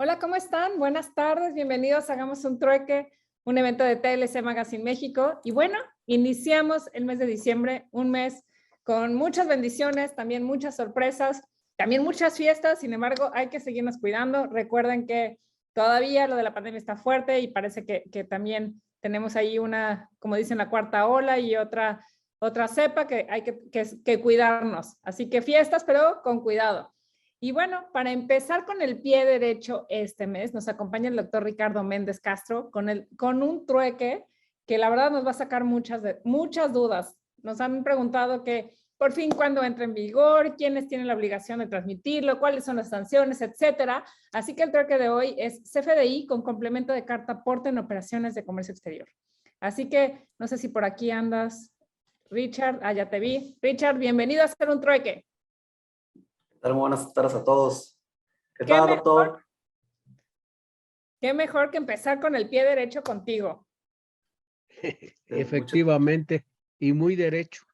Hola, ¿cómo están? Buenas tardes, bienvenidos a Hagamos un Trueque, un evento de TLC Magazine México. Y bueno, iniciamos el mes de diciembre, un mes con muchas bendiciones, también muchas sorpresas, también muchas fiestas. Sin embargo, hay que seguirnos cuidando. Recuerden que todavía lo de la pandemia está fuerte y parece que también tenemos ahí una, como dicen, la cuarta ola y otra cepa que hay que cuidarnos. Así que fiestas, pero con cuidado. Y bueno, para empezar con el pie derecho este mes, nos acompaña el doctor Ricardo Méndez Castro con un trueque que la verdad nos va a sacar muchas dudas. Nos han preguntado que por fin cuándo entra en vigor, quiénes tienen la obligación de transmitirlo, cuáles son las sanciones, etcétera. Así que el trueque de hoy es CFDI con complemento de carta aporte en operaciones de comercio exterior. Así que no sé si por aquí andas, Richard. Ah, ya te vi. Richard, bienvenido a hacer un trueque. Muy buenas tardes a todos. ¿Qué ¿Qué tal, mejor? doctor? Qué mejor que empezar con el pie derecho contigo. Efectivamente, y muy derecho.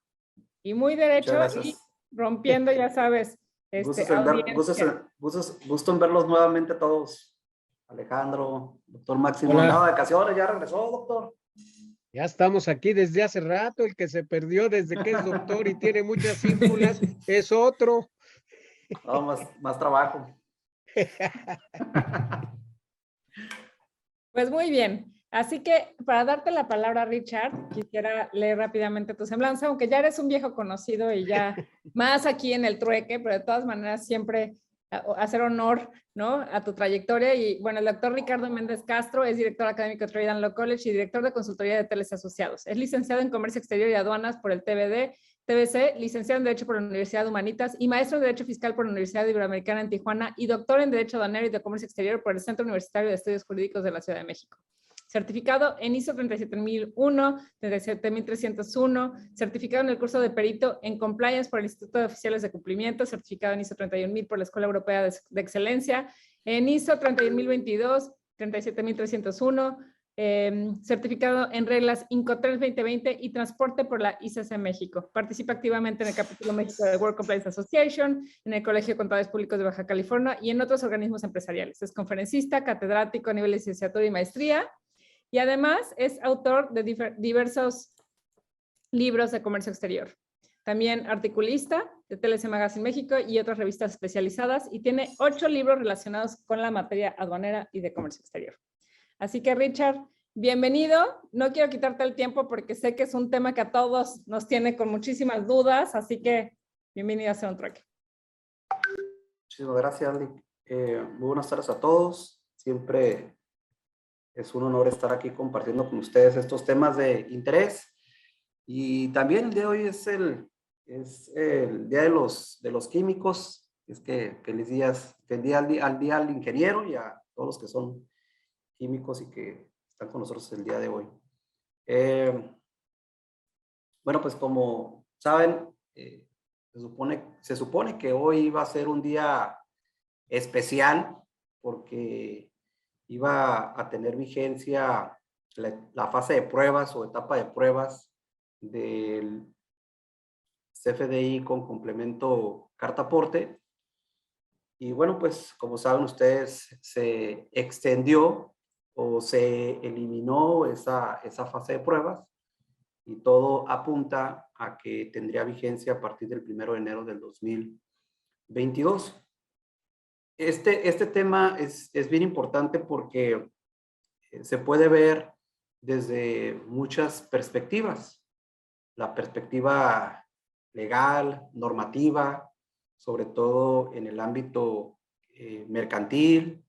Y muy derecho Muchas y gracias. rompiendo, ya sabes, audiencia. Gusto en verlos nuevamente a todos. Alejandro, doctor Máximo, Hola. andaba de vacaciones, ya regresó, doctor. Ya estamos aquí desde hace rato. El que se perdió desde que es doctor y tiene muchas ínfulas es otro. No, más trabajo. Pues muy bien. Así que para darte la palabra, Richard, quisiera leer rápidamente tu semblanza, aunque ya eres un viejo conocido y ya más aquí en el trueque, pero de todas maneras siempre hacer honor, ¿no?, a tu trayectoria. Y bueno, el doctor Ricardo Méndez Castro es director académico de Troy Law College y director de consultoría de Teles Asociados. Es licenciado en Comercio Exterior y Aduanas por el TBC, licenciado en Derecho por la Universidad de Humanitas y maestro en Derecho Fiscal por la Universidad Iberoamericana en Tijuana y doctor en Derecho Aduanero y de Comercio Exterior por el Centro Universitario de Estudios Jurídicos de la Ciudad de México. Certificado en ISO 37001, 37301, certificado en el curso de perito en compliance por el Instituto de Oficiales de Cumplimiento, certificado en ISO 31000 por la Escuela Europea de Excelencia, en ISO 31022, 37301, certificado en reglas Incoterms 2020 y transporte por la ICC México. Participa activamente en el capítulo México de World Compliance Association, en el Colegio de Contadores Públicos de Baja California y en otros organismos empresariales. Es conferencista, catedrático a nivel de licenciatura y maestría. Y además es autor de diversos libros de comercio exterior. También articulista de TLC Magazine México y otras revistas especializadas y tiene 8 libros relacionados con la materia aduanera y de comercio exterior. Así que, Richard, bienvenido. No quiero quitarte el tiempo porque sé que es un tema que a todos nos tiene con muchísimas dudas, así que bienvenido a hacer un trueque. Muchísimas gracias, Andy. Muy buenas tardes a todos. Siempre es un honor estar aquí compartiendo con ustedes estos temas de interés. Y también el día de hoy es el día de los químicos. Es que feliz día al ingeniero y a todos los que son químicos y que están con nosotros el día de hoy. Bueno, pues como saben, se supone que hoy va a ser un día especial porque iba a tener vigencia la fase de pruebas o etapa de pruebas del CFDI con complemento carta aporte. Y bueno, pues como saben ustedes, se extendió o se eliminó esa fase de pruebas y todo apunta a que tendría vigencia a partir del 1 de enero del 2022. Este tema es bien importante porque se puede ver desde muchas perspectivas. La perspectiva legal, normativa, sobre todo en el ámbito mercantil,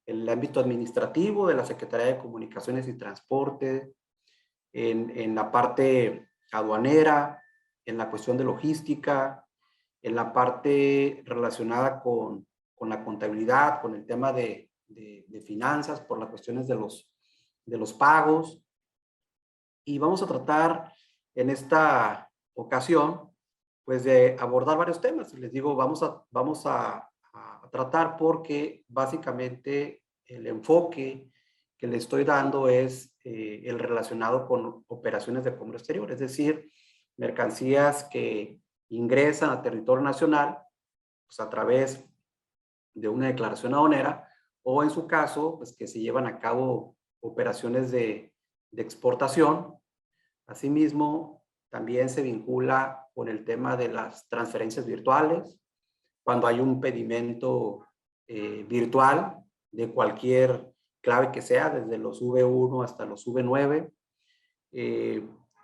en el ámbito administrativo de la Secretaría de Comunicaciones y Transporte, en la parte aduanera, en la cuestión de logística, en la parte relacionada con la contabilidad, con el tema de finanzas, por las cuestiones de los pagos. Y vamos a tratar en esta ocasión, pues, de abordar varios temas. Les digo, vamos a tratar porque básicamente el enfoque que le estoy dando es el relacionado con operaciones de comercio exterior, es decir, mercancías que ingresan a territorio nacional, pues a través de una declaración aduanera o en su caso, pues que se llevan a cabo operaciones de exportación. Asimismo, también se vincula con el tema de las transferencias virtuales, cuando hay un pedimento virtual de cualquier clave que sea, desde los V1 hasta los V9.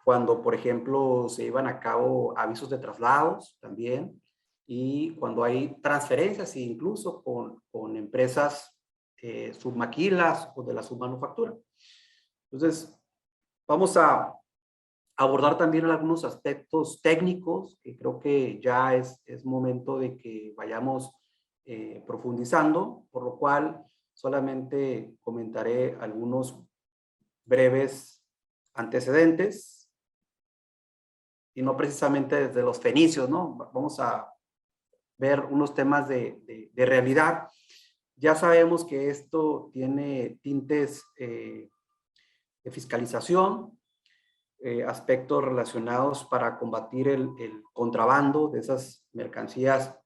Cuando, por ejemplo, se llevan a cabo avisos de traslados también, y cuando hay transferencias incluso con empresas submaquilas o de la submanufactura. Entonces, vamos a abordar también algunos aspectos técnicos que creo que ya es momento de que vayamos profundizando, por lo cual solamente comentaré algunos breves antecedentes y no precisamente desde los fenicios, ¿no? Vamos a ver unos temas de realidad. Ya sabemos que esto tiene tintes de fiscalización, aspectos relacionados para combatir el contrabando de esas mercancías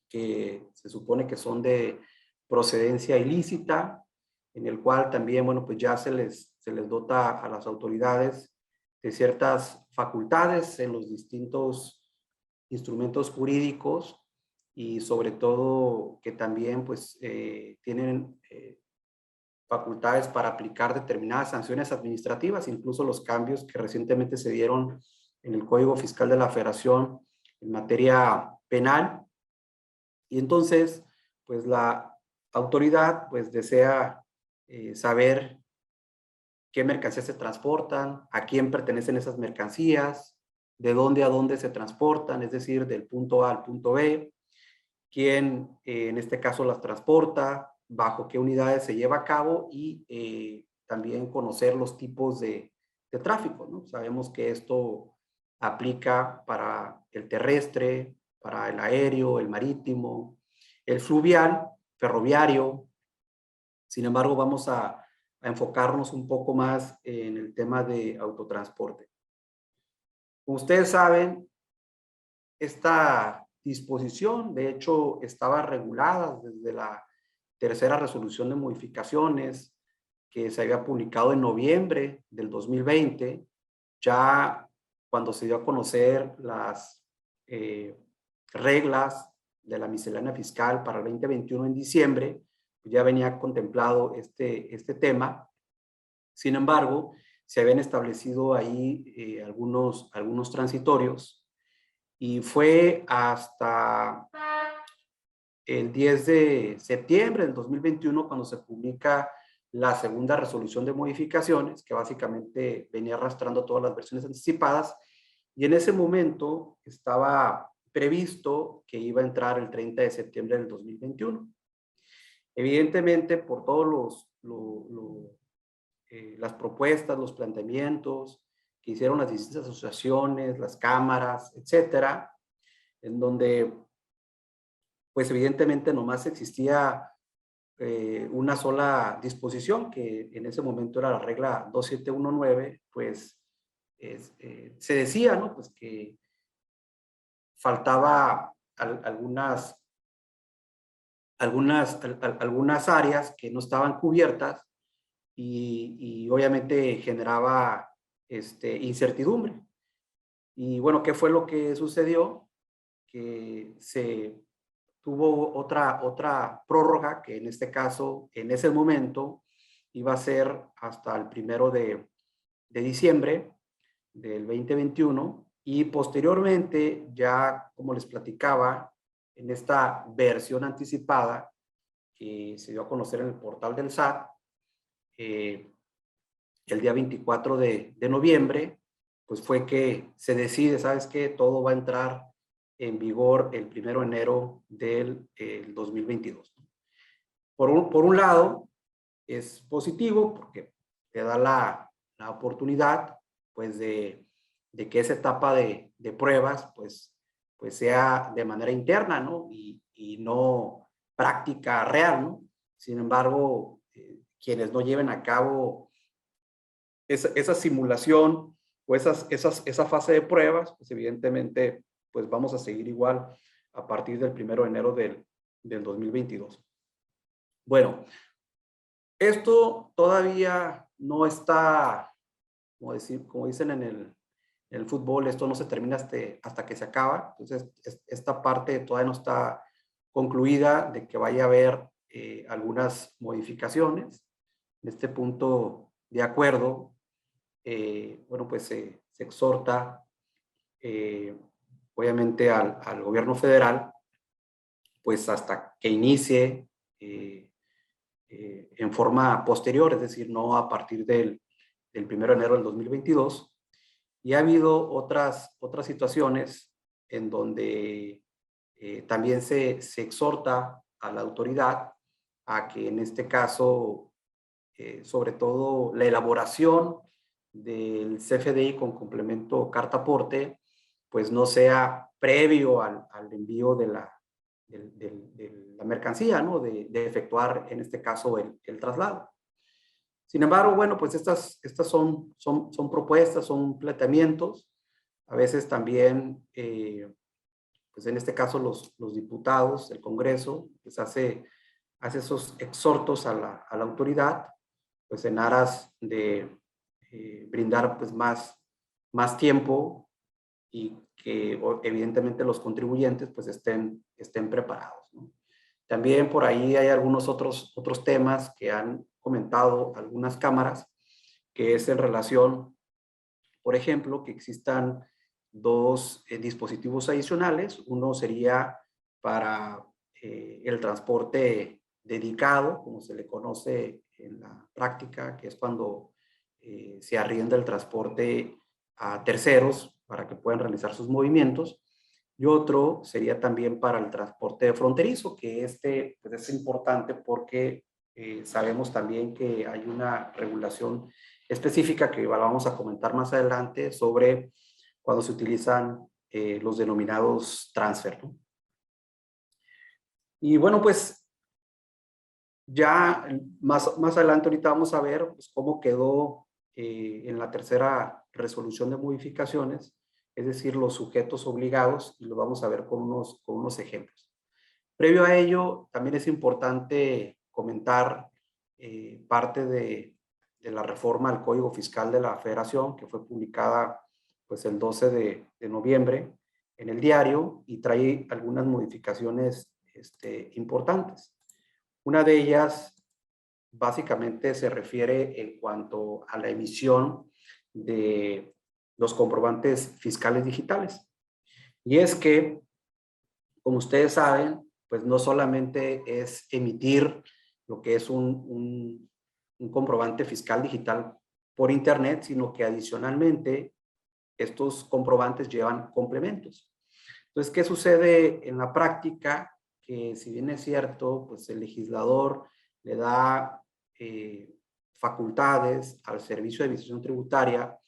que se supone que son de procedencia ilícita, en el cual también, bueno, pues ya se les dota a las autoridades de ciertas facultades en los distintos instrumentos jurídicos, y sobre todo que también pues tienen facultades para aplicar determinadas sanciones administrativas, incluso los cambios que recientemente se dieron en el Código Fiscal de la Federación en materia penal. Y entonces, pues la autoridad pues desea saber qué mercancías se transportan, a quién pertenecen esas mercancías, de dónde a dónde se transportan, es decir, del punto A al punto B, quién en este caso las transporta, bajo qué unidades se lleva a cabo, y también conocer los tipos de tráfico, ¿no? Sabemos que esto aplica para el terrestre, para el aéreo, el marítimo, el fluvial, ferroviario. Sin embargo, vamos a enfocarnos un poco más en el tema de autotransporte. Como ustedes saben, esta disposición, de hecho, estaba regulada desde la tercera resolución de modificaciones que se había publicado en noviembre del 2020, ya cuando se dio a conocer las reglas de la miscelánea fiscal para el 2021 en diciembre, ya venía contemplado este tema. Sin embargo, se habían establecido ahí algunos transitorios, y fue hasta el 10 de septiembre del 2021 cuando se publica la segunda resolución de modificaciones, que básicamente venía arrastrando todas las versiones anticipadas, y en ese momento estaba previsto que iba a entrar el 30 de septiembre del 2021. Evidentemente, por todos las propuestas, los planteamientos que hicieron las distintas asociaciones, las cámaras, etcétera, en donde, pues evidentemente nomás existía una sola disposición, que en ese momento era la regla 2719, pues se decía, ¿no? Pues que faltaba algunas áreas que no estaban cubiertas, y obviamente generaba incertidumbre. Y bueno, ¿qué fue lo que sucedió? Que se tuvo otra prórroga, que en este caso, en ese momento, iba a ser hasta el 1 de diciembre del 2021, y posteriormente, ya como les platicaba, en esta versión anticipada que se dio a conocer en el portal del SAT, el día 24 de noviembre, pues fue que se decide, ¿sabes qué? Todo va a entrar en vigor el 1 de enero del 2022. Por un lado, es positivo porque te da la oportunidad, pues, de que esa etapa de pruebas, pues sea de manera interna, ¿no? Y no práctica real, ¿no? Sin embargo, quienes no lleven a cabo esa simulación o esa fase de pruebas, pues evidentemente, pues vamos a seguir igual a partir del 1 de enero del 2022. Bueno, esto todavía no está, como dicen en el fútbol, esto no se termina hasta que se acaba. Entonces, esta parte todavía no está concluida de que vaya a haber algunas modificaciones. En este punto de acuerdo, bueno, pues se exhorta obviamente al gobierno federal, pues hasta que inicie en forma posterior, es decir, no a partir del 1 de enero del 2022. Y ha habido otras situaciones en donde también se exhorta a la autoridad a que en este caso, sobre todo la elaboración del CFDI con complemento carta aporte, pues no sea previo al envío de la mercancía, ¿no? De efectuar en este caso el traslado. Sin embargo, bueno, pues estas son propuestas, son planteamientos. A veces también, pues en este caso los diputados, el Congreso, pues hace esos exhortos a la autoridad, pues en aras de brindar pues más tiempo y que evidentemente los contribuyentes pues estén preparados, ¿no? También por ahí hay algunos otros temas que han comentado algunas cámaras, que es en relación, por ejemplo, que existan dos dispositivos adicionales. Uno sería para el transporte dedicado, como se le conoce en la práctica, que es cuando se arrienda el transporte a terceros para que puedan realizar sus movimientos. Y otro sería también para el transporte fronterizo, que pues es importante porque sabemos también que hay una regulación específica que vamos a comentar más adelante sobre cuando se utilizan los denominados transfer, ¿no? Y bueno, pues ya más adelante ahorita vamos a ver pues, cómo quedó en la tercera resolución de modificaciones, es decir, los sujetos obligados, y lo vamos a ver con unos ejemplos. Previo a ello, también es importante comentar parte de la reforma al Código Fiscal de la Federación, que fue publicada pues, el 12 de noviembre en el diario y trae algunas modificaciones importantes. Una de ellas básicamente se refiere en cuanto a la emisión de los comprobantes fiscales digitales. Y es que, como ustedes saben, pues no solamente es emitir lo que es un comprobante fiscal digital por internet, sino que adicionalmente estos comprobantes llevan complementos. Entonces, ¿qué sucede en la práctica? Que si bien es cierto, pues el legislador le da facultades al Servicio de Administración Tributaria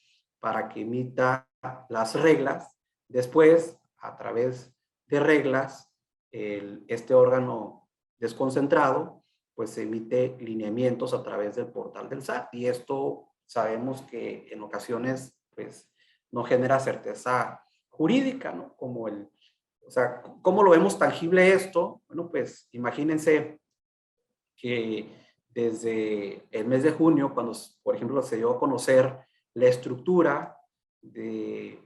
para que emita las reglas. Después, a través de reglas, este órgano desconcentrado pues emite lineamientos a través del portal del SAT, y esto sabemos que en ocasiones pues no genera certeza jurídica, ¿no? O sea, ¿cómo lo vemos tangible esto? Bueno, pues imagínense que desde el mes de junio, cuando, por ejemplo, se dio a conocer la estructura del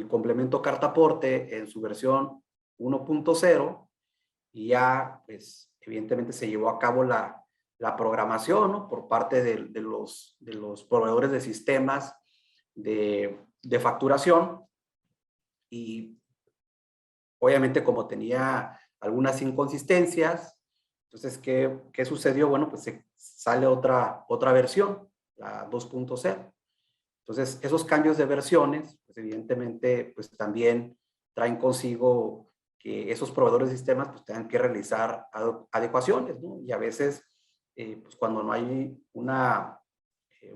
complemento carta aporte en su versión 1.0, y ya, pues, evidentemente se llevó a cabo la programación, ¿no? Por parte de los proveedores de sistemas de facturación, y obviamente como tenía algunas inconsistencias, entonces, ¿qué sucedió? Bueno, pues sale otra versión, la 2.0. Entonces, esos cambios de versiones, pues evidentemente, pues también traen consigo que esos proveedores de sistemas pues tengan que realizar adecuaciones, ¿no? Y a veces, pues cuando no hay una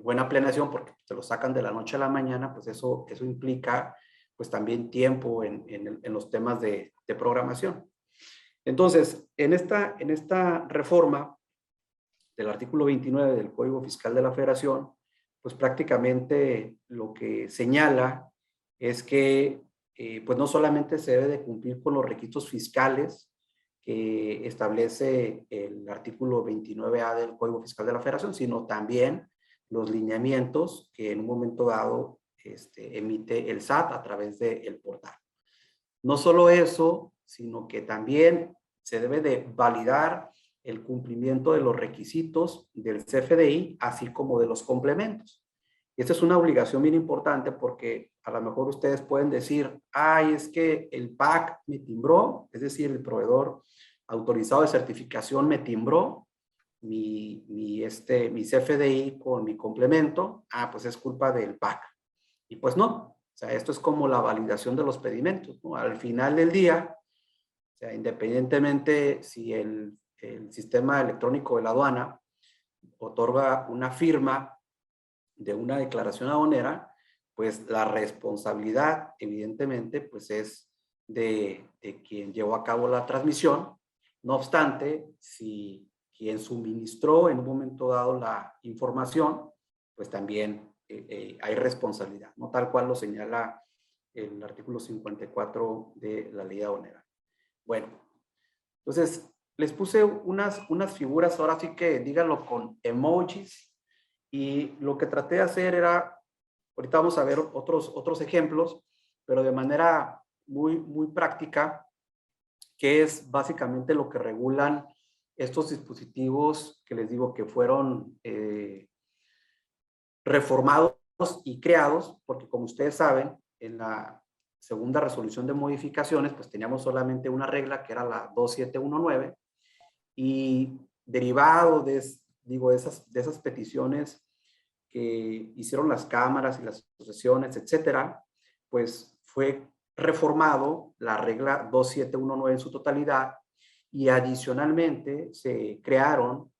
buena planeación, porque te lo sacan de la noche a la mañana, pues eso implica pues también tiempo en los temas de programación. Entonces, en esta reforma del artículo 29 del Código Fiscal de la Federación, pues prácticamente lo que señala es que pues no solamente se debe de cumplir con los requisitos fiscales que establece el artículo 29A del Código Fiscal de la Federación, sino también los lineamientos que en un momento dado emite el SAT a través del portal. No solo eso, sino que también se debe de validar el cumplimiento de los requisitos del CFDI, así como de los complementos. Esta es una obligación bien importante porque a lo mejor ustedes pueden decir, ay, es que el PAC me timbró, es decir, el proveedor autorizado de certificación me timbró mi CFDI con mi complemento, pues es culpa del PAC. Y pues no, o sea, esto es como la validación de los pedimentos, ¿no? Al final del día, o sea, independientemente si el sistema electrónico de la aduana otorga una firma de una declaración aduanera, pues la responsabilidad, evidentemente, pues es de quien llevó a cabo la transmisión. No obstante, si quien suministró en un momento dado la información, pues también hay responsabilidad, ¿no? Tal cual lo señala el artículo 54 de la ley aduanera. Bueno, entonces les puse unas figuras, ahora sí que díganlo con emojis, y lo que traté de hacer era, ahorita vamos a ver otros ejemplos, pero de manera muy práctica, que es básicamente lo que regulan estos dispositivos que les digo que fueron reformados y creados, porque como ustedes saben, en la segunda resolución de modificaciones, pues teníamos solamente una regla que era la 2719, y derivado de esas peticiones que hicieron las cámaras y las asociaciones, etcétera, pues fue reformado la regla 2719 en su totalidad, y adicionalmente se crearon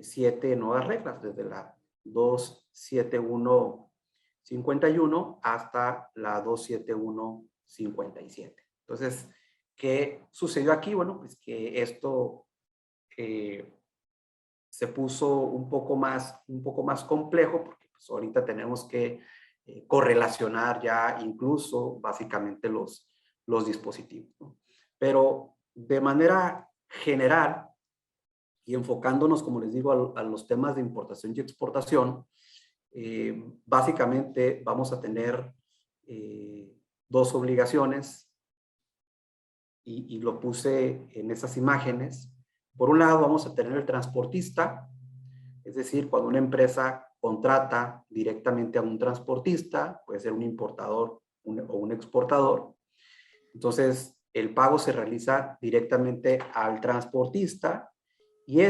7 nuevas reglas, desde la 27151 hasta la 27157. Entonces, ¿qué sucedió aquí? Bueno, pues que esto se puso un poco más complejo, porque pues ahorita tenemos que correlacionar ya incluso básicamente los dispositivos, ¿no? Pero de manera general, y enfocándonos, como les digo, a los temas de importación y exportación, básicamente vamos a tener 2 obligaciones, y lo puse en esas imágenes. Por un lado, vamos a tener el transportista, es decir, cuando una empresa contrata directamente a un transportista, puede ser un importador o un exportador. Entonces, el pago se realiza directamente al transportista, y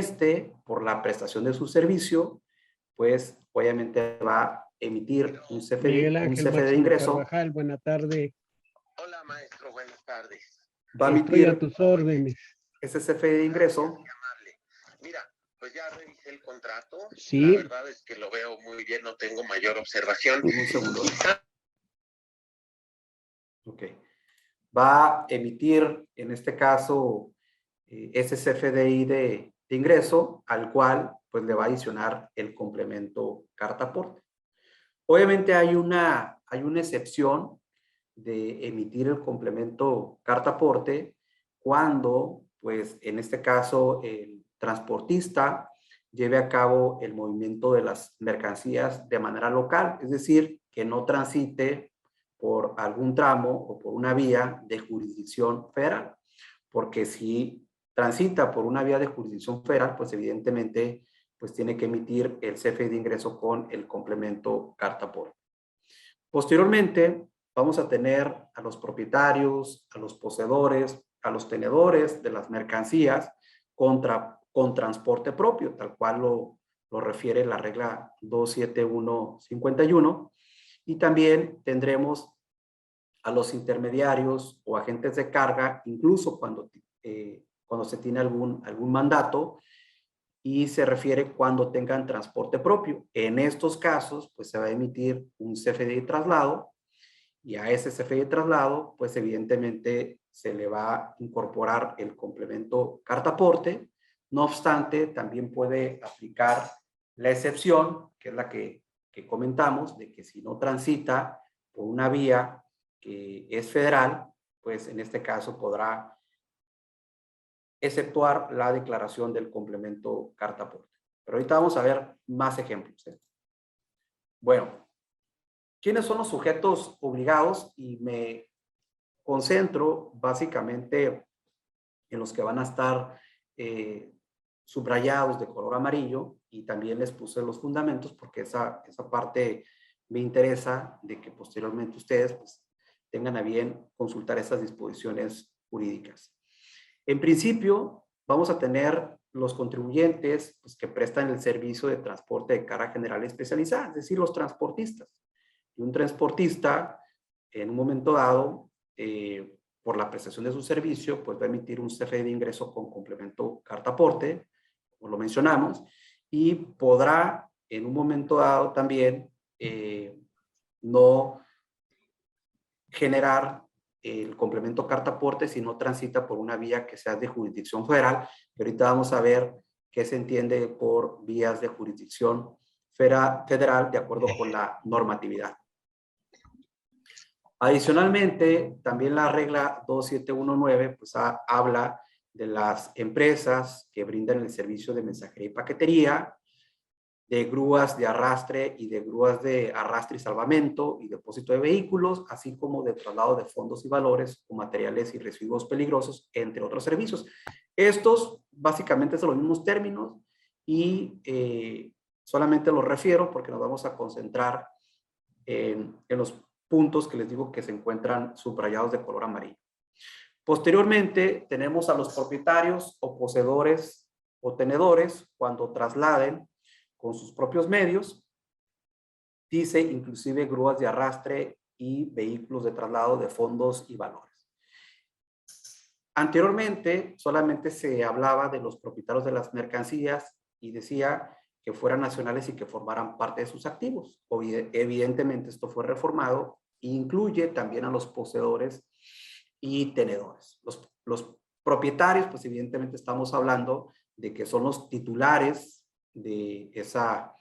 por la prestación de su servicio, pues obviamente va a emitir un CFD, Miguel Ángel de ingreso. Carvajal, buena tarde. Hola, maestro, buenas tardes. Va a Estoy a emitir tus órdenes. ese CFD de ingreso. Gracias, qué amable. Mira, pues ya revisé el contrato. Sí. La verdad es que lo veo muy bien, no tengo mayor observación. Un segundo. Ok. Va a emitir, en este caso, ese CFDI de ingreso, al cual pues le va a adicionar el complemento carta aporte. Obviamente hay una excepción de emitir el complemento carta aporte cuando, pues en este caso, el transportista lleve a cabo el movimiento de las mercancías de manera local, es decir, que no transite por algún tramo o por una vía de jurisdicción federal, porque si transita por una vía de jurisdicción federal, pues evidentemente pues tiene que emitir el CFDI de ingreso con el complemento carta aporte. Posteriormente, vamos a tener a los propietarios, a los poseedores, a los tenedores de las mercancías con transporte propio, tal cual lo refiere la regla 27151. Y también tendremos a los intermediarios o agentes de carga, incluso cuando se tiene algún mandato, y se refiere cuando tengan transporte propio. En estos casos, pues se va a emitir un CFDI de traslado, y a ese CFDI de traslado, pues evidentemente se le va a incorporar el complemento carta aporte. No obstante, también puede aplicar la excepción, que es la que comentamos, de que si no transita por una vía que es federal, pues en este caso podrá exceptuar la declaración del complemento carta aporte. Pero ahorita vamos a ver más ejemplos. Bueno, ¿quiénes son los sujetos obligados? Y me concentro básicamente en los que van a estar subrayados de color amarillo, y también les puse los fundamentos porque esa parte me interesa de que posteriormente ustedes pues, tengan a bien consultar esas disposiciones jurídicas. En principio, vamos a tener los contribuyentes pues, que prestan el servicio de transporte de carga general especializada, es decir, los transportistas. Y un transportista, en un momento dado, por la prestación de su servicio, pues va a emitir un CFE de ingreso con complemento carta aporte, como lo mencionamos, y podrá en un momento dado también no generar el complemento carta aporte si no transita por una vía que sea de jurisdicción federal, que ahorita vamos a ver qué se entiende por vías de jurisdicción federal de acuerdo con la normatividad. Adicionalmente, también la regla 2719 pues, habla de las empresas que brindan el servicio de mensajería y paquetería, de grúas de arrastre y de grúas de arrastre y salvamento y depósito de vehículos, así como de traslado de fondos y valores o materiales y residuos peligrosos, entre otros servicios. Estos básicamente son los mismos términos y solamente los refiero porque nos vamos a concentrar en los puntos que les digo que se encuentran subrayados de color amarillo. Posteriormente, tenemos a los propietarios o poseedores o tenedores cuando trasladen con sus propios medios, dice inclusive grúas de arrastre y vehículos de traslado de fondos y valores. Anteriormente, solamente se hablaba de los propietarios de las mercancías y decía que fueran nacionales y que formaran parte de sus activos. Evidentemente, esto fue reformado e incluye también a los poseedores y tenedores. Los propietarios, pues evidentemente estamos hablando de que son los titulares de esas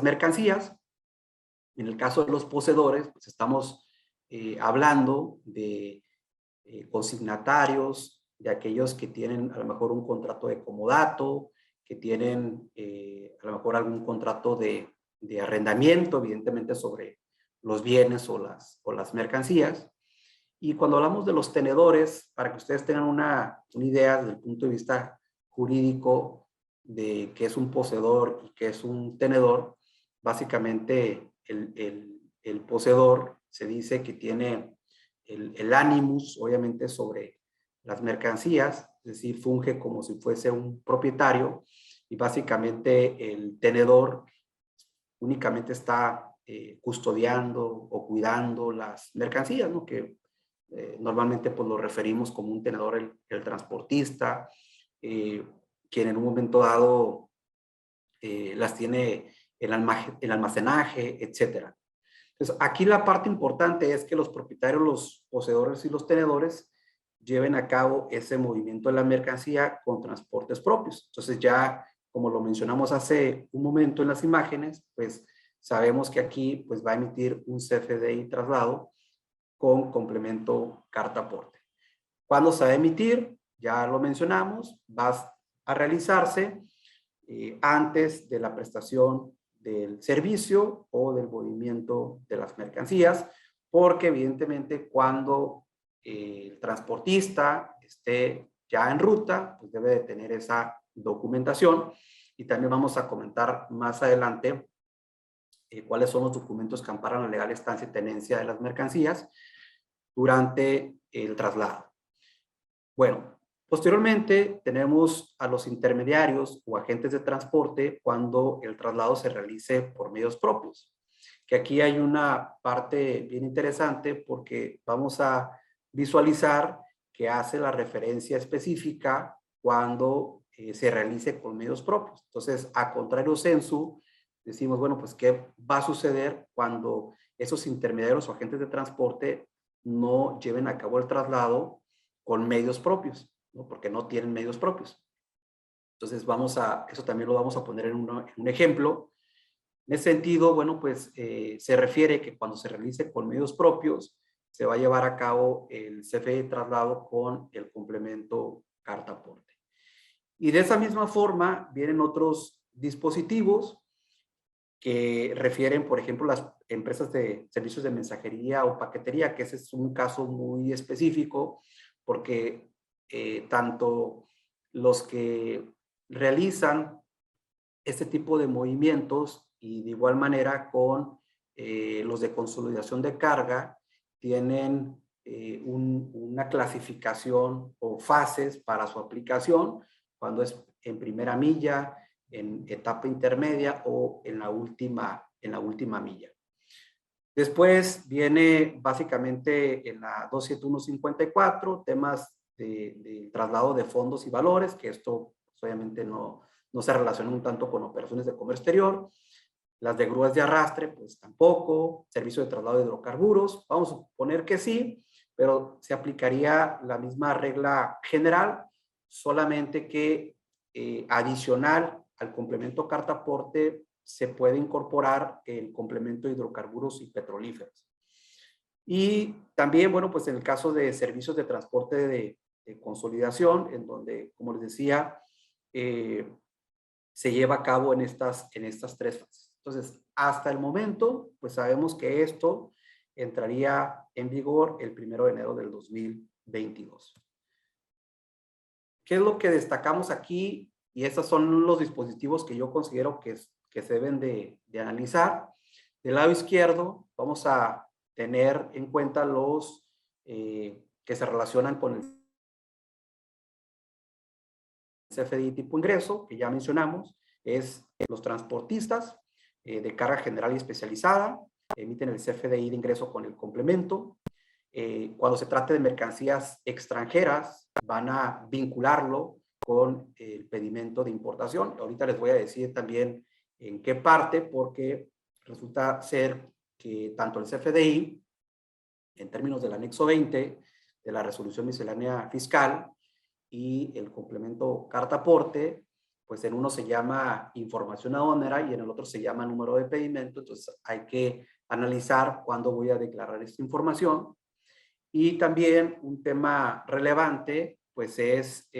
mercancías. En el caso de los poseedores, pues estamos hablando de consignatarios, de aquellos que tienen a lo mejor un contrato de comodato, que tienen a lo mejor algún contrato de arrendamiento, evidentemente sobre los bienes o las mercancías. Y cuando hablamos de los tenedores, para que ustedes tengan una idea desde el punto de vista jurídico de qué es un poseedor y qué es un tenedor, básicamente el poseedor se dice que tiene el animus, obviamente, sobre las mercancías, es decir, funge como si fuese un propietario, y básicamente el tenedor únicamente está custodiando o cuidando las mercancías, ¿no? Que normalmente pues lo referimos como un tenedor, el transportista, quien en un momento dado las tiene el almacenaje, etcétera. Entonces, aquí la parte importante es que los propietarios, los poseedores y los tenedores lleven a cabo ese movimiento de la mercancía con transportes propios. Entonces, ya como lo mencionamos hace un momento en las imágenes, pues sabemos que aquí pues va a emitir un CFDI traslado con complemento carta aporte. ¿Cuándo se va a emitir? Ya lo mencionamos, va a realizarse antes de la prestación del servicio o del movimiento de las mercancías, porque evidentemente cuando el transportista esté ya en ruta, pues debe de tener esa documentación, y también vamos a comentar más adelante cuáles son los documentos que amparan la legal estancia y tenencia de las mercancías durante el traslado. Bueno, posteriormente tenemos a los intermediarios o agentes de transporte cuando el traslado se realice por medios propios. Que aquí hay una parte bien interesante porque vamos a visualizar que hace la referencia específica cuando se realice con medios propios. Entonces, a contrario censu, decimos, bueno, pues, ¿qué va a suceder cuando esos intermediarios o agentes de transporte no lleven a cabo el traslado con medios propios, ¿no? Porque no tienen medios propios? Entonces, eso también lo vamos a poner en un ejemplo. En ese sentido, bueno, pues se refiere que cuando se realice con medios propios, se va a llevar a cabo el CFE de traslado con el complemento carta aporte. Y de esa misma forma vienen otros dispositivos que refieren, por ejemplo, las empresas de servicios de mensajería o paquetería, que ese es un caso muy específico, porque tanto los que realizan este tipo de movimientos y de igual manera con los de consolidación de carga tienen una clasificación o fases para su aplicación, cuando es en primera milla, en etapa intermedia o en la última milla. Después viene básicamente en la 27154 temas de traslado de fondos y valores, que esto obviamente no se relaciona un tanto con operaciones de comercio exterior. Las de grúas de arrastre, pues tampoco. Servicio de traslado de hidrocarburos, vamos a suponer que sí, pero se aplicaría la misma regla general, solamente que adicional al complemento carta aporte se puede incorporar el complemento de hidrocarburos y petrolíferos. Y también, bueno, pues en el caso de servicios de transporte de consolidación, en donde, como les decía, se lleva a cabo en estas tres fases. Entonces, hasta el momento, pues sabemos que esto entraría en vigor el 1 de enero del 2022. ¿Qué es lo que destacamos aquí? Y estos son los dispositivos que yo considero que se deben de analizar. Del lado izquierdo vamos a tener en cuenta los que se relacionan con el CFDI tipo ingreso, que ya mencionamos, es los transportistas de carga general y especializada, emiten el CFDI de ingreso con el complemento. Cuando se trate de mercancías extranjeras, van a vincularlo con el pedimento de importación. Ahorita les voy a decir también en qué parte, porque resulta ser que tanto el CFDI, en términos del anexo 20 de la resolución miscelánea fiscal, y el complemento carta aporte, pues en uno se llama información aduanera y en el otro se llama número de pedimento. Entonces hay que analizar cuándo voy a declarar esta información. Y también un tema relevante, pues es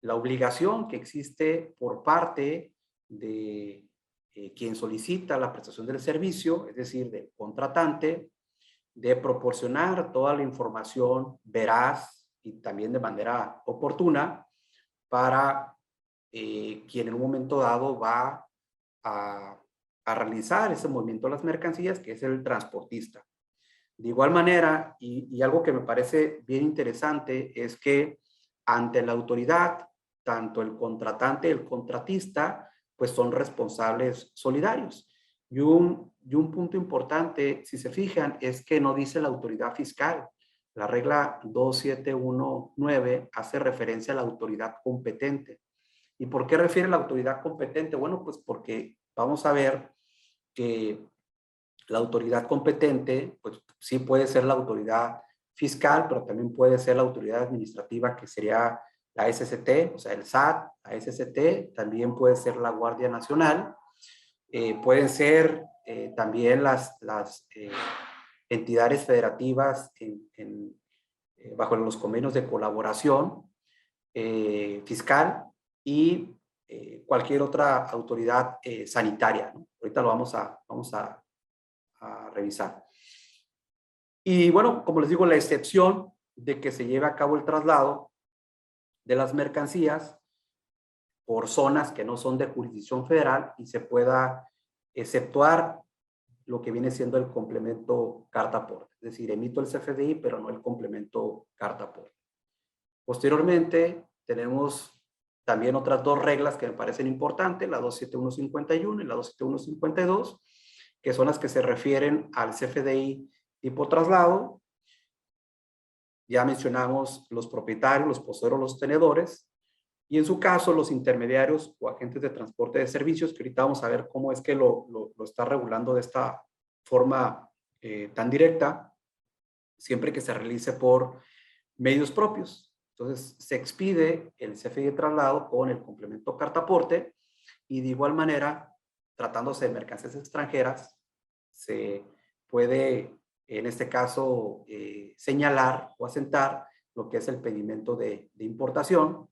la obligación que existe por parte de quien solicita la prestación del servicio, es decir, del contratante, de proporcionar toda la información veraz y también de manera oportuna para quien en un momento dado va a realizar ese movimiento de las mercancías, que es el transportista. De igual manera, y algo que me parece bien interesante, es que ante la autoridad, tanto el contratante y el contratista, pues son responsables solidarios. Y un punto importante, si se fijan, es que no dice la autoridad fiscal. La regla 2719 hace referencia a la autoridad competente. ¿Y por qué refiere a la autoridad competente? Bueno, pues porque vamos a ver que la autoridad competente, pues sí puede ser la autoridad fiscal, pero también puede ser la autoridad administrativa, que sería la SCT, o sea, el SAT, la SCT, también puede ser la Guardia Nacional, pueden ser también las entidades federativas bajo los convenios de colaboración fiscal y cualquier otra autoridad sanitaria, ¿no? Ahorita lo vamos a revisar. Y bueno, como les digo, la excepción de que se lleve a cabo el traslado de las mercancías por zonas que no son de jurisdicción federal y se pueda exceptuar lo que viene siendo el complemento carta aporte. Es decir, emito el CFDI, pero no el complemento carta aporte. Posteriormente, tenemos también otras dos reglas que me parecen importantes, la 27151 y la 27152, que son las que se refieren al CFDI tipo traslado. Ya mencionamos los propietarios, los poseedores, los tenedores, y en su caso los intermediarios o agentes de transporte de servicios, que ahorita vamos a ver cómo es que lo está regulando de esta forma tan directa, siempre que se realice por medios propios. Entonces se expide el CFDI de traslado con el complemento carta aporte, y de igual manera, tratándose de mercancías extranjeras, se puede, en este caso, señalar o asentar lo que es el pedimento de importación,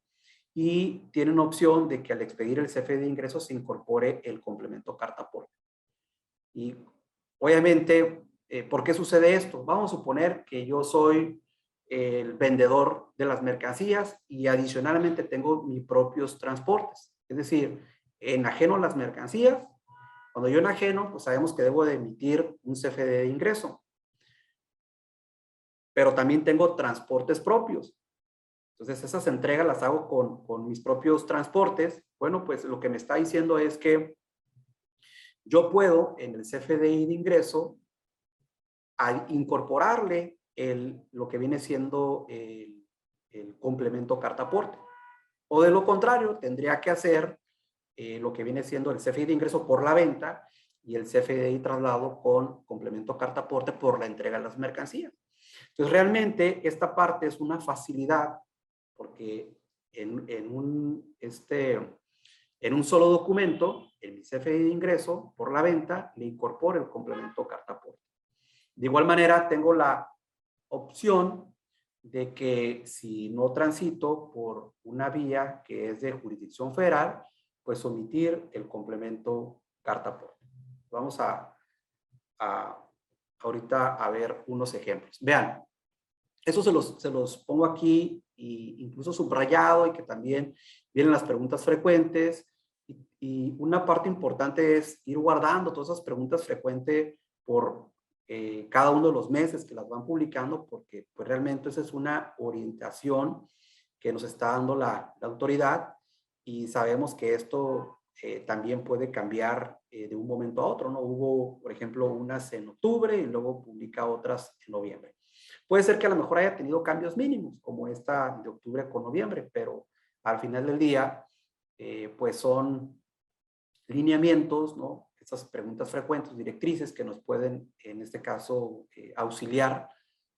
y tienen opción de que al expedir el CFDI de ingresos se incorpore el complemento carta aporte. Y obviamente, ¿por qué sucede esto? Vamos a suponer que yo soy el vendedor de las mercancías y adicionalmente tengo mis propios transportes. Es decir, enajeno las mercancías. Cuando yo enajeno, pues sabemos que debo de emitir un CFDI de ingreso. Pero también tengo transportes propios. Entonces, esas entregas las hago con mis propios transportes. Bueno, pues lo que me está diciendo es que yo puedo en el CFDI de ingreso incorporarle lo que viene siendo el complemento carta aporte. O de lo contrario, tendría que hacer lo que viene siendo el CFDI de ingreso por la venta y el CFDI traslado con complemento carta aporte por la entrega de las mercancías. Entonces, realmente esta parte es una facilidad porque en un solo documento, en mi CFDI de ingreso por la venta, le incorporo el complemento carta aporte. De igual manera, tengo la opción de que si no transito por una vía que es de jurisdicción federal, pues omitir el complemento carta aporte. Vamos ahorita a ver unos ejemplos. Vean, eso se los pongo aquí, incluso subrayado, y que también vienen las preguntas frecuentes. Y una parte importante es ir guardando todas esas preguntas frecuentes por cada uno de los meses que las van publicando, porque pues realmente esa es una orientación que nos está dando la autoridad, y sabemos que esto también puede cambiar de un momento a otro, ¿no? Hubo, por ejemplo, unas en octubre y luego publica otras en noviembre. Puede ser que a lo mejor haya tenido cambios mínimos, como esta de octubre con noviembre, pero al final del día, pues son lineamientos, ¿no? Estas preguntas frecuentes, directrices que nos pueden, en este caso, auxiliar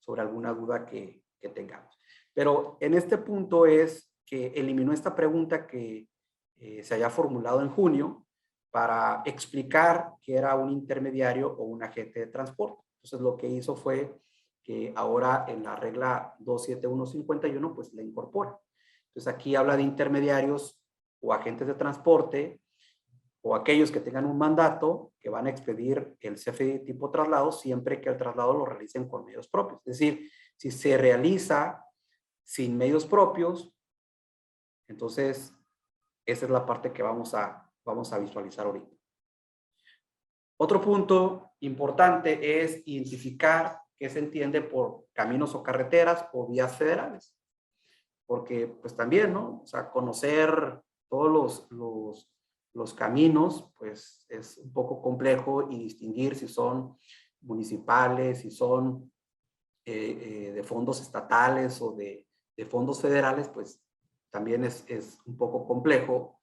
sobre alguna duda que tengamos. Pero en este punto es que eliminó esta pregunta que se haya formulado en junio para explicar que era un intermediario o un agente de transporte. Entonces, lo que hizo fue que ahora en la regla 27151 pues la incorpora. Entonces, aquí habla de intermediarios o agentes de transporte, o aquellos que tengan un mandato que van a expedir el CFDI tipo traslado siempre que el traslado lo realicen con medios propios. Es decir, si se realiza sin medios propios, entonces esa es la parte que vamos a visualizar ahorita. Otro punto importante es identificar qué se entiende por caminos o carreteras o vías federales. Porque pues también, ¿no? O sea, conocer todos los caminos, pues es un poco complejo, y distinguir si son municipales, si son de fondos estatales o de fondos federales, pues también es un poco complejo.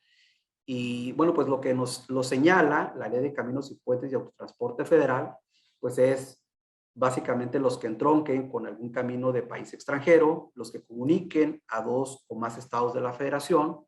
Y bueno, pues lo que nos lo señala la Ley de Caminos y Puentes y Autotransporte Federal, pues es básicamente los que entronquen con algún camino de país extranjero, los que comuniquen a 2 o más estados de la federación,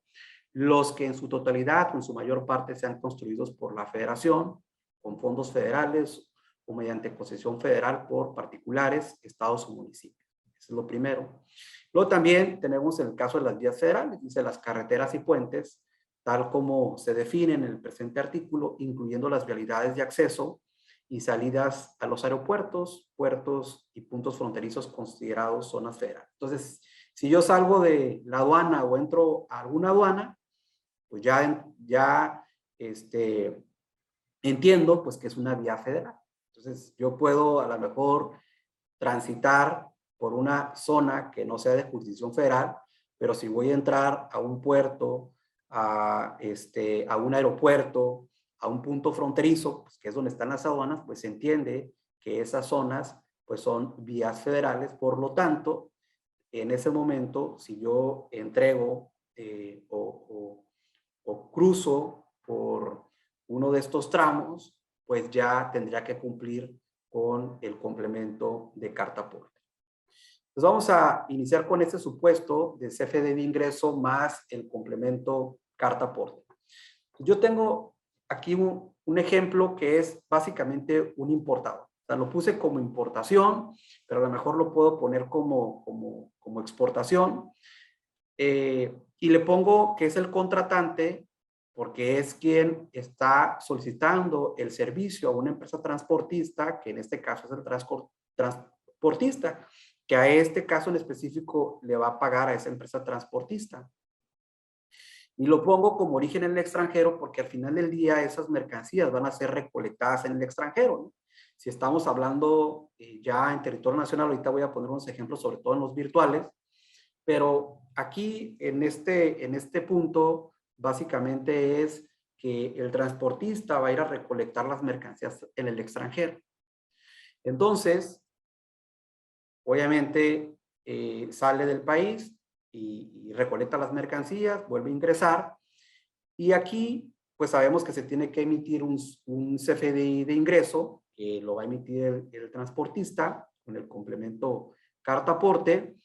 los que en su totalidad o en su mayor parte sean construidos por la federación, con fondos federales o mediante concesión federal por particulares, estados o municipios. Eso es lo primero. Luego también tenemos el caso de las vías federales, dice las carreteras y puentes, tal como se definen en el presente artículo, incluyendo las vialidades de acceso y salidas a los aeropuertos, puertos y puntos fronterizos considerados zonas federales. Entonces, si yo salgo de la aduana o entro a alguna aduana, pues ya entiendo pues que es una vía federal. Entonces, yo puedo a lo mejor transitar por una zona que no sea de jurisdicción federal, pero si voy a entrar a un puerto, a un aeropuerto, a un punto fronterizo, pues, que es donde están las aduanas, pues se entiende que esas zonas pues son vías federales. Por lo tanto, en ese momento, si yo entrego o cruzo por uno de estos tramos, pues ya tendría que cumplir con el complemento de carta aporte. Entonces vamos a iniciar con este supuesto de CFDI de ingreso más el complemento carta aporte. Yo tengo aquí un ejemplo que es básicamente un importador. sea, lo puse como importación, pero a lo mejor lo puedo poner como exportación. Y le pongo que es el contratante porque es quien está solicitando el servicio a una empresa transportista, que en este caso es el transportista, que a este caso en específico le va a pagar a esa empresa transportista. Y lo pongo como origen en el extranjero porque al final del día esas mercancías van a ser recolectadas en el extranjero, ¿no? Si estamos hablando ya en territorio nacional, ahorita voy a poner unos ejemplos, sobre todo en los virtuales, pero aquí en este punto básicamente es que el transportista va a ir a recolectar las mercancías en el extranjero. Entonces, obviamente sale del país y recolecta las mercancías, vuelve a ingresar. Y aquí, pues sabemos que se tiene que emitir un CFDI de ingreso, que lo va a emitir el transportista con el complemento carta aporte.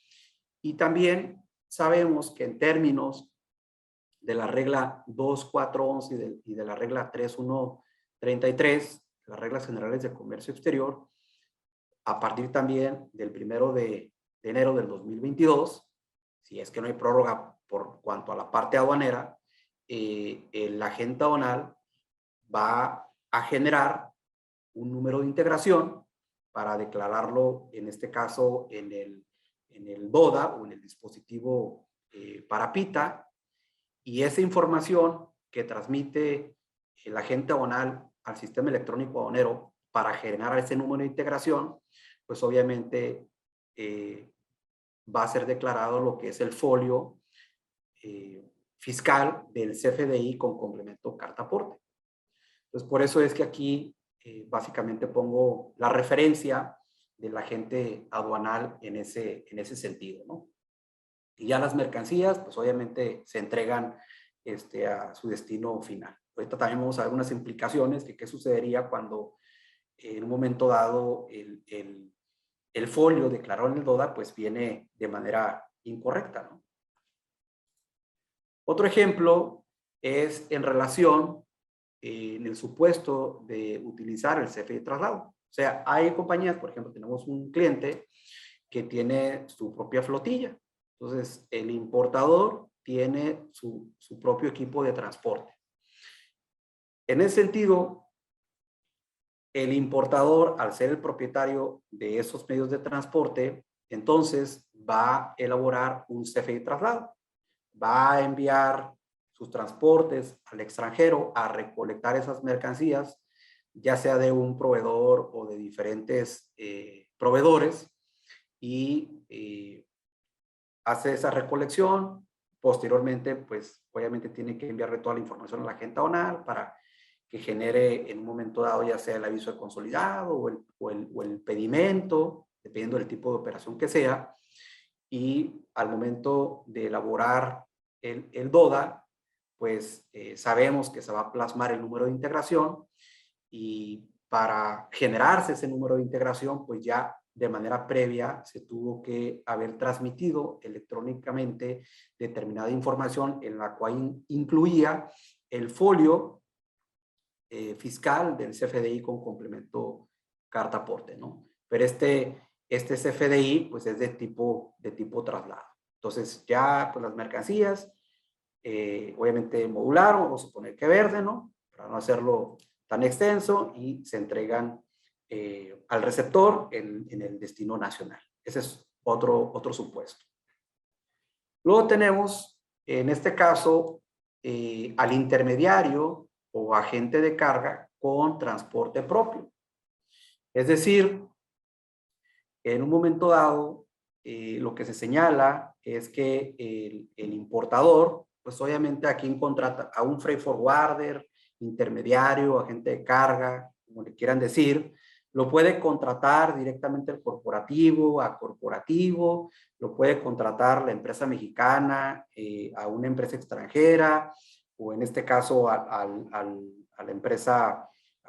Y también sabemos que en términos de la regla 2411 y de la regla 3133, las reglas generales de comercio exterior, a partir también del 1 de enero del 2022, si es que no hay prórroga por cuanto a la parte aduanera, el agente aduanal va a generar un número de integración para declararlo, en este caso, en el DODA o en el dispositivo para PITA, y esa información que transmite el agente aduanal al sistema electrónico aduanero para generar ese número de integración, pues obviamente va a ser declarado lo que es el folio fiscal del CFDI con complemento carta aporte. Entonces, por eso es que aquí básicamente pongo la referencia del agente aduanal en ese sentido, ¿no? Y ya las mercancías, pues obviamente se entregan a su destino final. Ahorita también vamos a ver unas implicaciones de qué sucedería cuando en un momento dado el folio declarado en el DODA pues viene de manera incorrecta, ¿no? Otro ejemplo es en relación en el supuesto de utilizar el CFDI de traslado. O sea, hay compañías, por ejemplo, tenemos un cliente que tiene su propia flotilla. Entonces, el importador tiene su propio equipo de transporte. En ese sentido, el importador, al ser el propietario de esos medios de transporte, entonces va a elaborar un CFDI de traslado. Va a enviar sus transportes al extranjero a recolectar esas mercancías, ya sea de un proveedor o de diferentes proveedores, y hace esa recolección. Posteriormente, pues obviamente tiene que enviarle toda la información a la agente aduanal para que genere en un momento dado ya sea el aviso de consolidado o el pedimento, dependiendo del tipo de operación que sea. Y al momento de elaborar el DODA, pues sabemos que se va a plasmar el número de integración, y para generarse ese número de integración, pues ya de manera previa se tuvo que haber transmitido electrónicamente determinada información en la cual incluía el folio fiscal del CFDI con complemento carta aporte, ¿no? Pero este CFDI pues es de tipo traslado. Entonces ya pues las mercancías obviamente modularon, vamos a suponer que verde, ¿no? Para no hacerlo tan extenso, y se entregan al receptor en el destino nacional. Ese es otro supuesto. Luego tenemos, en este caso, al intermediario o agente de carga con transporte propio. Es decir, en un momento dado, lo que se señala es que el importador, pues obviamente a quien contrata, a un freight forwarder, intermediario, agente de carga, como le quieran decir, lo puede contratar directamente el corporativo a corporativo, lo puede contratar la empresa mexicana a una empresa extranjera, o en este caso a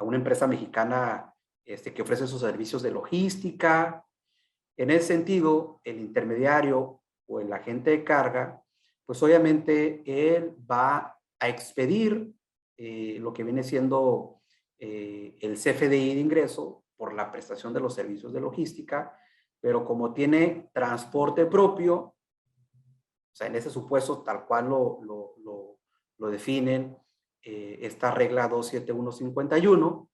una empresa mexicana que ofrece sus servicios de logística. En ese sentido, el intermediario o el agente de carga, pues obviamente él va a expedir lo que viene siendo el CFDI de ingreso por la prestación de los servicios de logística, pero como tiene transporte propio, o sea, en ese supuesto tal cual lo definen esta regla 27151,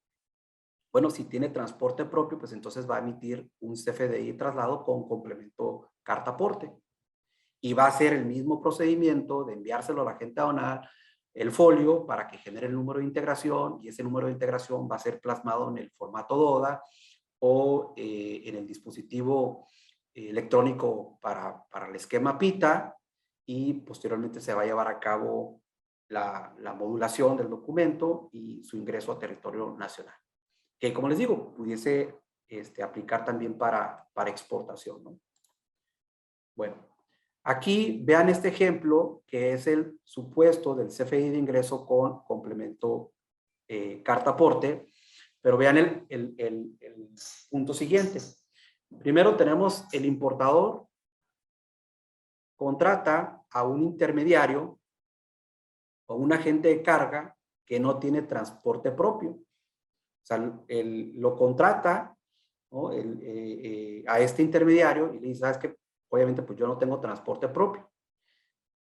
bueno, si tiene transporte propio, pues entonces va a emitir un CFDI de traslado con complemento carta aporte. Y va a ser el mismo procedimiento de enviárselo a la agente aduanal, el folio, para que genere el número de integración, y ese número de integración va a ser plasmado en el formato DODA o en el dispositivo electrónico para el esquema PITA, y posteriormente se va a llevar a cabo la modulación del documento y su ingreso a territorio nacional. Que, como les digo, pudiese aplicar también para exportación, ¿no? Bueno, aquí vean este ejemplo, que es el supuesto del CFDI de ingreso con complemento carta aporte, pero vean el punto siguiente. Primero tenemos el importador contrata a un intermediario o un agente de carga que no tiene transporte propio. O sea, lo contrata, ¿no? A este intermediario y le dice, ¿sabes qué? Obviamente, pues yo no tengo transporte propio.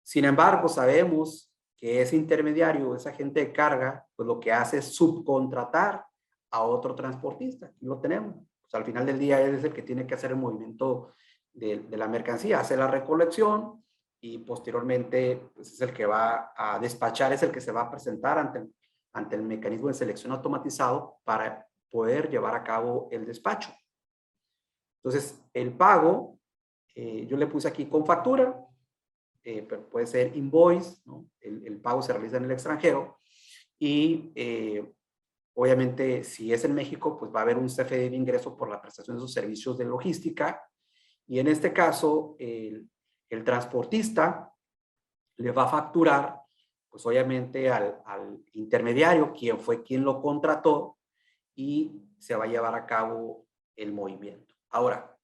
Sin embargo, sabemos que ese intermediario, ese agente de carga, pues lo que hace es subcontratar a otro transportista. Aquí lo tenemos. Pues al final del día él es el que tiene que hacer el movimiento de la mercancía, hace la recolección y posteriormente pues es el que va a despachar, es el que se va a presentar ante el mecanismo de selección automatizado para poder llevar a cabo el despacho. Entonces, el pago, yo le puse aquí con factura, pero puede ser invoice, ¿no? El pago se realiza en el extranjero y obviamente si es en México, pues va a haber un CFDI de ingreso por la prestación de sus servicios de logística, y en este caso el transportista le va a facturar pues obviamente al intermediario, quien fue quien lo contrató, y se va a llevar a cabo el movimiento. Ahora,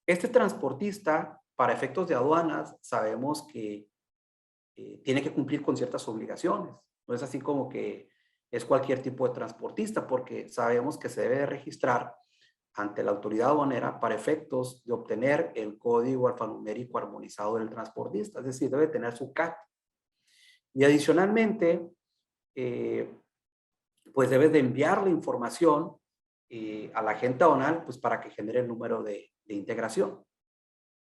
este transportista, para efectos de aduanas, sabemos que tiene que cumplir con ciertas obligaciones. No es así como que es cualquier tipo de transportista, porque sabemos que se debe de registrar ante la autoridad aduanera para efectos de obtener el código alfanumérico armonizado del transportista, es decir, debe tener su CAT. Y adicionalmente, pues debes de enviar la información a la agente aduanal pues para que genere el número de integración.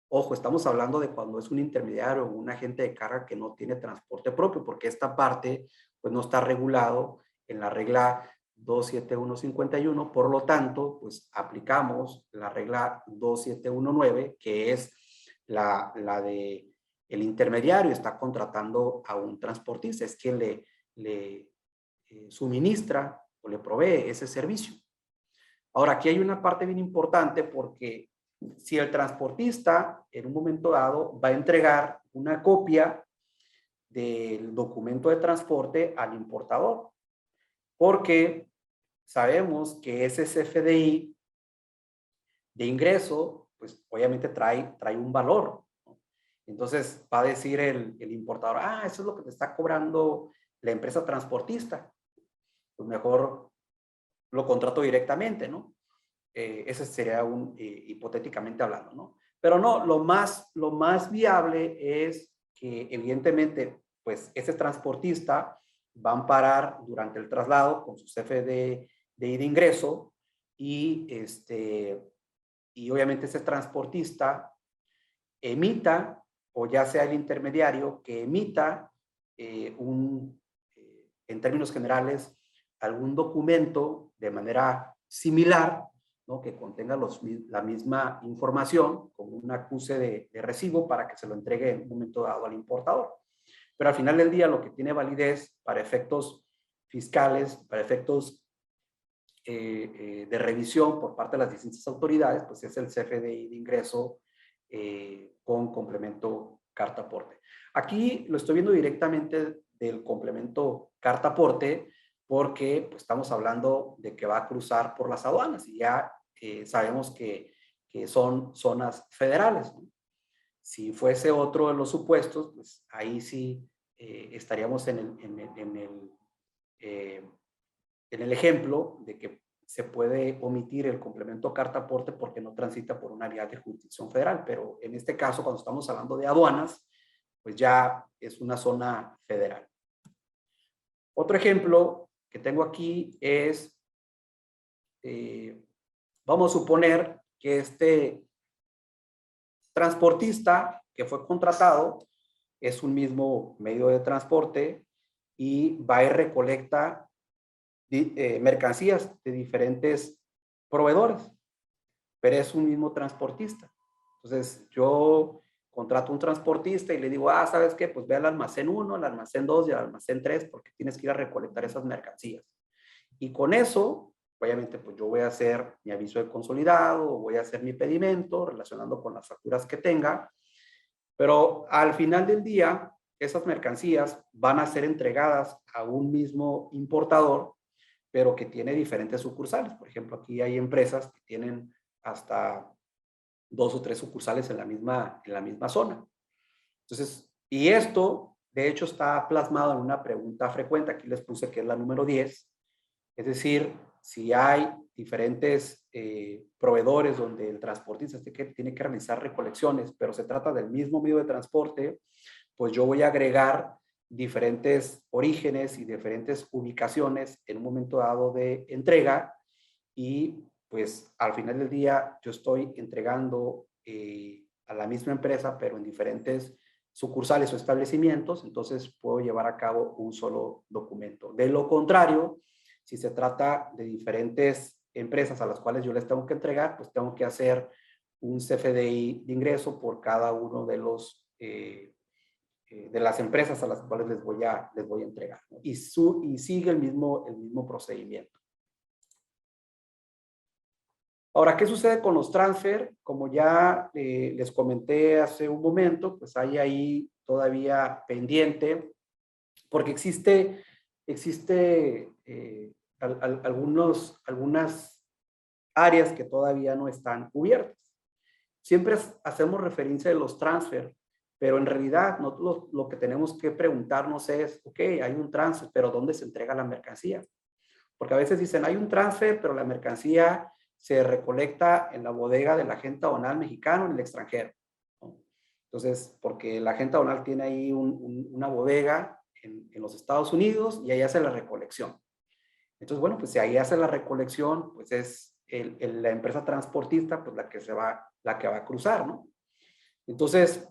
Ojo, estamos hablando de cuando es un intermediario o un agente de carga que no tiene transporte propio, porque esta parte pues no está regulado en la regla 27151, por lo tanto, pues aplicamos la regla 2719, que es la de el intermediario está contratando a un transportista, es quien le suministra o le provee ese servicio. Ahora, aquí hay una parte bien importante, porque si el transportista en un momento dado va a entregar una copia del documento de transporte al importador, porque sabemos que ese CFDI de ingreso, pues obviamente trae un valor, ¿no? Entonces va a decir el importador, eso es lo que te está cobrando la empresa transportista, pues mejor lo contrato directamente, ¿no? Ese sería hipotéticamente hablando, ¿no? Pero no, lo más viable es que evidentemente, pues ese transportista va a amparar durante el traslado con su CFDI de ingreso y obviamente ese transportista emita, o ya sea el intermediario que emita en términos generales, algún documento de manera similar, ¿no? Que contenga la misma información, como un acuse de recibo para que se lo entregue en un momento dado al importador. Pero al final del día lo que tiene validez para efectos fiscales, para efectos de revisión por parte de las distintas autoridades, pues es el CFDI de ingreso con complemento carta aporte. Aquí lo estoy viendo directamente del complemento carta aporte, porque pues, estamos hablando de que va a cruzar por las aduanas y ya sabemos que son zonas federales, ¿no? Si fuese otro de los supuestos, pues ahí sí estaríamos en el ejemplo de que se puede omitir el complemento carta aporte porque no transita por una vía de jurisdicción federal, pero en este caso, cuando estamos hablando de aduanas, pues ya es una zona federal. Otro ejemplo que tengo aquí es, vamos a suponer que este transportista que fue contratado es un mismo medio de transporte y va y recolecta mercancías de diferentes proveedores, pero es un mismo transportista. Entonces, yo contrato un transportista y le digo, ¿sabes qué? Pues ve al almacén 1, al almacén 2 y al almacén 3 porque tienes que ir a recolectar esas mercancías. Y con eso, obviamente, pues yo voy a hacer mi aviso de consolidado, voy a hacer mi pedimento relacionando con las facturas que tenga, pero al final del día, esas mercancías van a ser entregadas a un mismo importador, pero que tiene diferentes sucursales. Por ejemplo, aquí hay empresas que tienen hasta 2 o 3 sucursales en la misma zona. Entonces, y esto, de hecho, está plasmado en una pregunta frecuente. Aquí les puse que es la número 10. Es decir, si hay diferentes proveedores donde el transportista tiene que realizar recolecciones, pero se trata del mismo medio de transporte, pues yo voy a agregar diferentes orígenes y diferentes ubicaciones en un momento dado de entrega y pues al final del día yo estoy entregando a la misma empresa, pero en diferentes sucursales o establecimientos, entonces puedo llevar a cabo un solo documento. De lo contrario, si se trata de diferentes empresas a las cuales yo les tengo que entregar, pues tengo que hacer un CFDI de ingreso por cada uno de los de las empresas a las cuales les voy a entregar, ¿no? Y sigue el mismo procedimiento. Ahora, ¿qué sucede con los transfer? Como ya les comenté hace un momento, pues hay ahí todavía pendiente, porque existe algunas áreas que todavía no están cubiertas. Siempre hacemos referencia de los transfer, pero en realidad nosotros lo que tenemos que preguntarnos es, ok, hay un transfer, pero ¿dónde se entrega la mercancía? Porque a veces dicen, hay un transfer, pero la mercancía se recolecta en la bodega del agente aduanal mexicano en el extranjero, ¿no? Entonces, porque el agente aduanal tiene ahí una bodega en los Estados Unidos y ahí hace la recolección. Entonces, bueno, pues si ahí hace la recolección, pues es la empresa transportista, pues la que va a cruzar, ¿no? Entonces,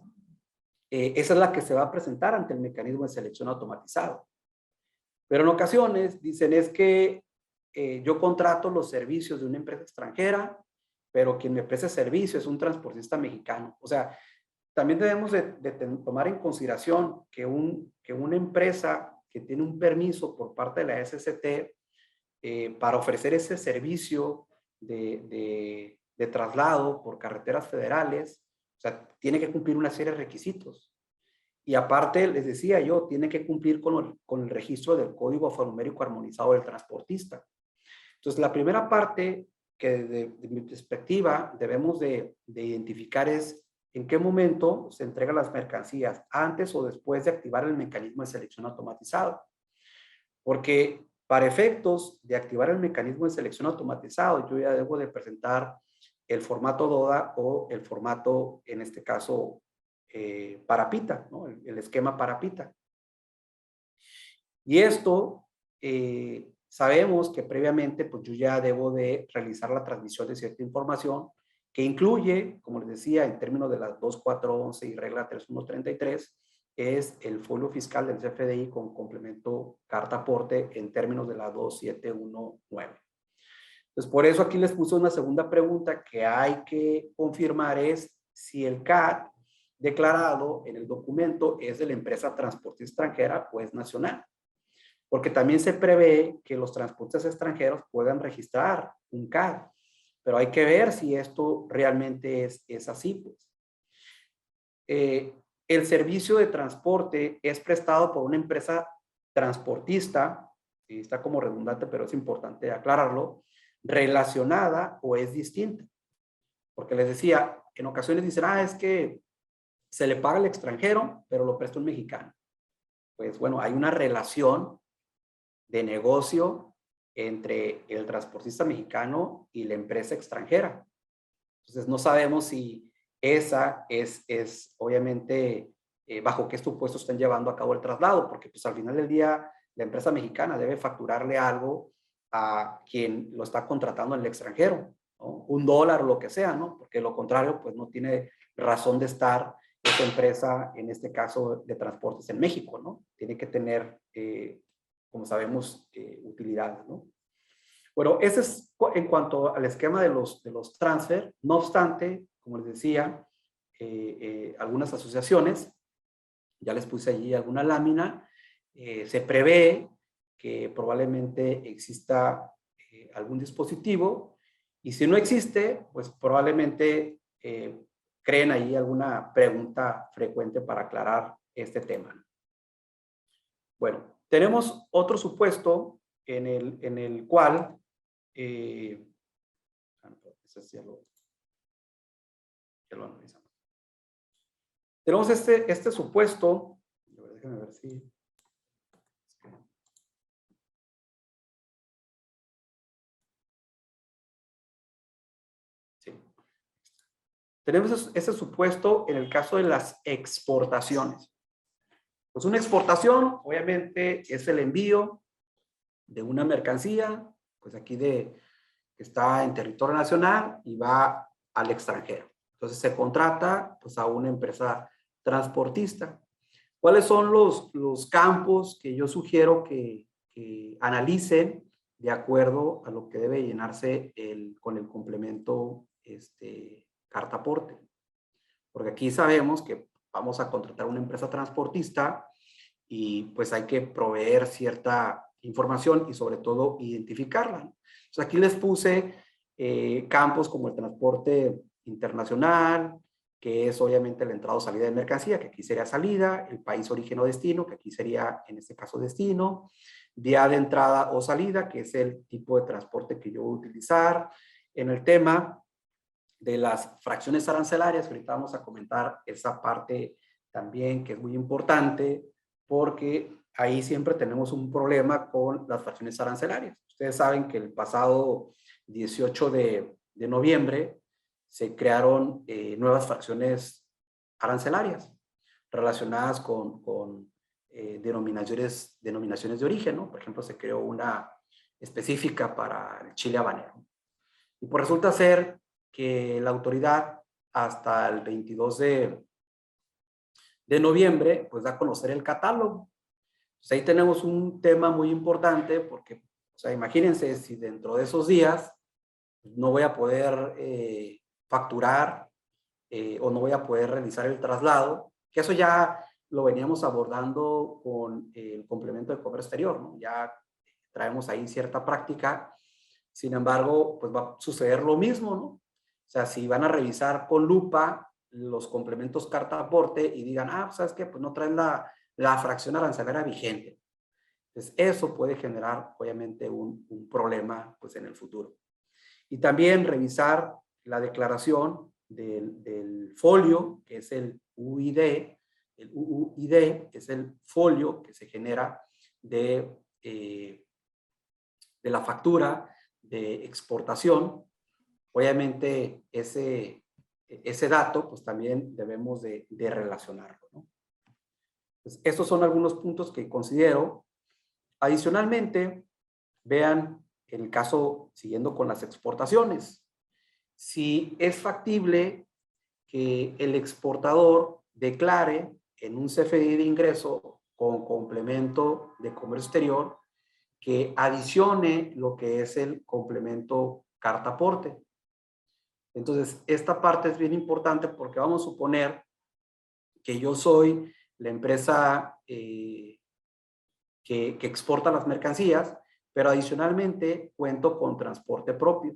esa es la que se va a presentar ante el mecanismo de selección automatizado. Pero en ocasiones dicen es que yo contrato los servicios de una empresa extranjera, pero quien me presta servicio es un transportista mexicano. O sea, también debemos de tomar en consideración que una empresa que tiene un permiso por parte de la SCT para ofrecer ese servicio de traslado por carreteras federales, o sea, tiene que cumplir una serie de requisitos. Y aparte, les decía yo, tiene que cumplir con el registro del código alfanumérico armonizado del transportista. Entonces, la primera parte que de mi perspectiva debemos de identificar es en qué momento se entregan las mercancías, antes o después de activar el mecanismo de selección automatizado. Porque para efectos de activar el mecanismo de selección automatizado, yo ya debo de presentar el formato DODA o el formato, en este caso, Parapita, ¿no? El esquema Parapita. Y esto, sabemos que previamente, pues yo ya debo de realizar la transmisión de cierta información que incluye, como les decía, en términos de las 2411 y regla 3133, es el folio fiscal del CFDI con complemento carta aporte en términos de la 2719. Entonces, por eso aquí les puse una segunda pregunta que hay que confirmar es si el CAT declarado en el documento es de la empresa transporte extranjera o es nacional. Porque también se prevé que los transportes extranjeros puedan registrar un CAT, pero hay que ver si esto realmente es así, pues. El servicio de transporte es prestado por una empresa transportista, y está como redundante, pero es importante aclararlo, relacionada o es distinta. Porque les decía, en ocasiones dicen, es que se le paga al extranjero, pero lo presta un mexicano. Pues bueno, hay una relación de negocio entre el transportista mexicano y la empresa extranjera. Entonces, no sabemos si esa es obviamente, bajo qué supuesto están llevando a cabo el traslado, porque pues al final del día la empresa mexicana debe facturarle algo a quien lo está contratando en el extranjero, ¿no? $1 o lo que sea, ¿no? Porque lo contrario, pues no tiene razón de estar esa empresa, en este caso de transportes en México, ¿no? Tiene que tener, como sabemos, utilidades, ¿no? Bueno, ese es en cuanto al esquema de los transfer. No obstante, como les decía, algunas asociaciones, ya les puse allí alguna lámina, se prevé que probablemente exista algún dispositivo, y si no existe, pues probablemente creen ahí alguna pregunta frecuente para aclarar este tema. Bueno, tenemos otro supuesto en el cual ya lo analizamos. Tenemos este supuesto. Déjenme ver si. Sí. Tenemos ese supuesto en el caso de las exportaciones. Pues una exportación, obviamente, es el envío de una mercancía, pues aquí que está en territorio nacional y va al extranjero. Entonces se contrata pues a una empresa transportista. ¿Cuáles son los campos que yo sugiero que analicen de acuerdo a lo que debe llenarse con el complemento carta aporte? Porque aquí sabemos que vamos a contratar una empresa transportista y pues hay que proveer cierta información y sobre todo identificarla. Entonces aquí les puse campos como el transporte internacional, que es obviamente la entrada o salida de mercancía, que aquí sería salida, el país origen o destino, que aquí sería en este caso destino, vía de entrada o salida, que es el tipo de transporte que yo voy a utilizar. En el tema de las fracciones arancelarias, ahorita vamos a comentar esa parte también, que es muy importante, porque ahí siempre tenemos un problema con las fracciones arancelarias. Ustedes saben que el pasado 18 de noviembre se crearon nuevas fracciones arancelarias relacionadas con denominaciones de origen, ¿no? Por ejemplo, se creó una específica para el chile habanero. Y pues resulta ser que la autoridad hasta el 22 de noviembre pues da a conocer el catálogo. Pues ahí tenemos un tema muy importante porque, o sea, imagínense si dentro de esos días no voy a poder facturar o no voy a poder realizar el traslado, que eso ya lo veníamos abordando con el complemento de comercio exterior, ¿no? Ya traemos ahí cierta práctica. Sin embargo, pues va a suceder lo mismo, ¿no? O sea, si van a revisar con lupa los complementos carta aporte y digan, ah, ¿sabes qué? Pues no traen la fracción arancelaria vigente. Entonces, eso puede generar, obviamente, un problema, pues, en el futuro. Y también revisar la declaración del folio, que es el UID. El UID es el folio que se genera de la factura de exportación. Obviamente ese dato pues también debemos de relacionarlo, ¿no? Pues, estos son algunos puntos que considero. Adicionalmente, vean el caso siguiendo con las exportaciones. Si es factible que el exportador declare en un CFDI de ingreso con complemento de comercio exterior que adicione lo que es el complemento carta aporte. Entonces, esta parte es bien importante porque vamos a suponer que yo soy la empresa que exporta las mercancías, pero adicionalmente cuento con transporte propio.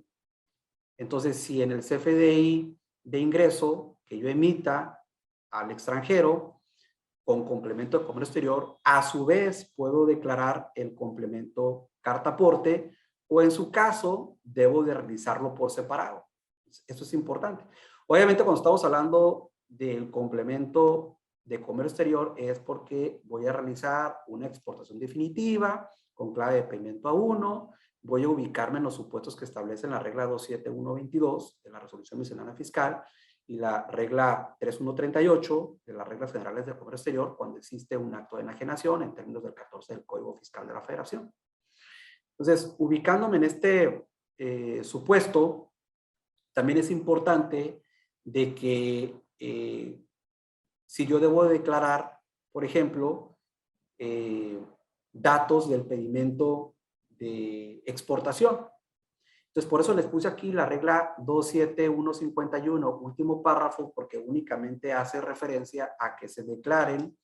Entonces, si en el CFDI de ingreso que yo emita al extranjero con complemento de comercio exterior, a su vez puedo declarar el complemento carta aporte, o en su caso, debo de realizarlo por separado. Eso es importante. Obviamente, cuando estamos hablando del complemento de comercio exterior, es porque voy a realizar una exportación definitiva con clave de payment A1, voy a ubicarme en los supuestos que establecen la regla 27122 de la resolución miscelánea fiscal y la regla 3138 de las reglas generales del comercio exterior cuando existe un acto de enajenación en términos del 14 del Código Fiscal de la Federación. Entonces, ubicándome en este supuesto, también es importante de que si yo debo de declarar, por ejemplo, datos del pedimento de exportación. Entonces, por eso les puse aquí la regla 27151, último párrafo, porque únicamente hace referencia a que se declaren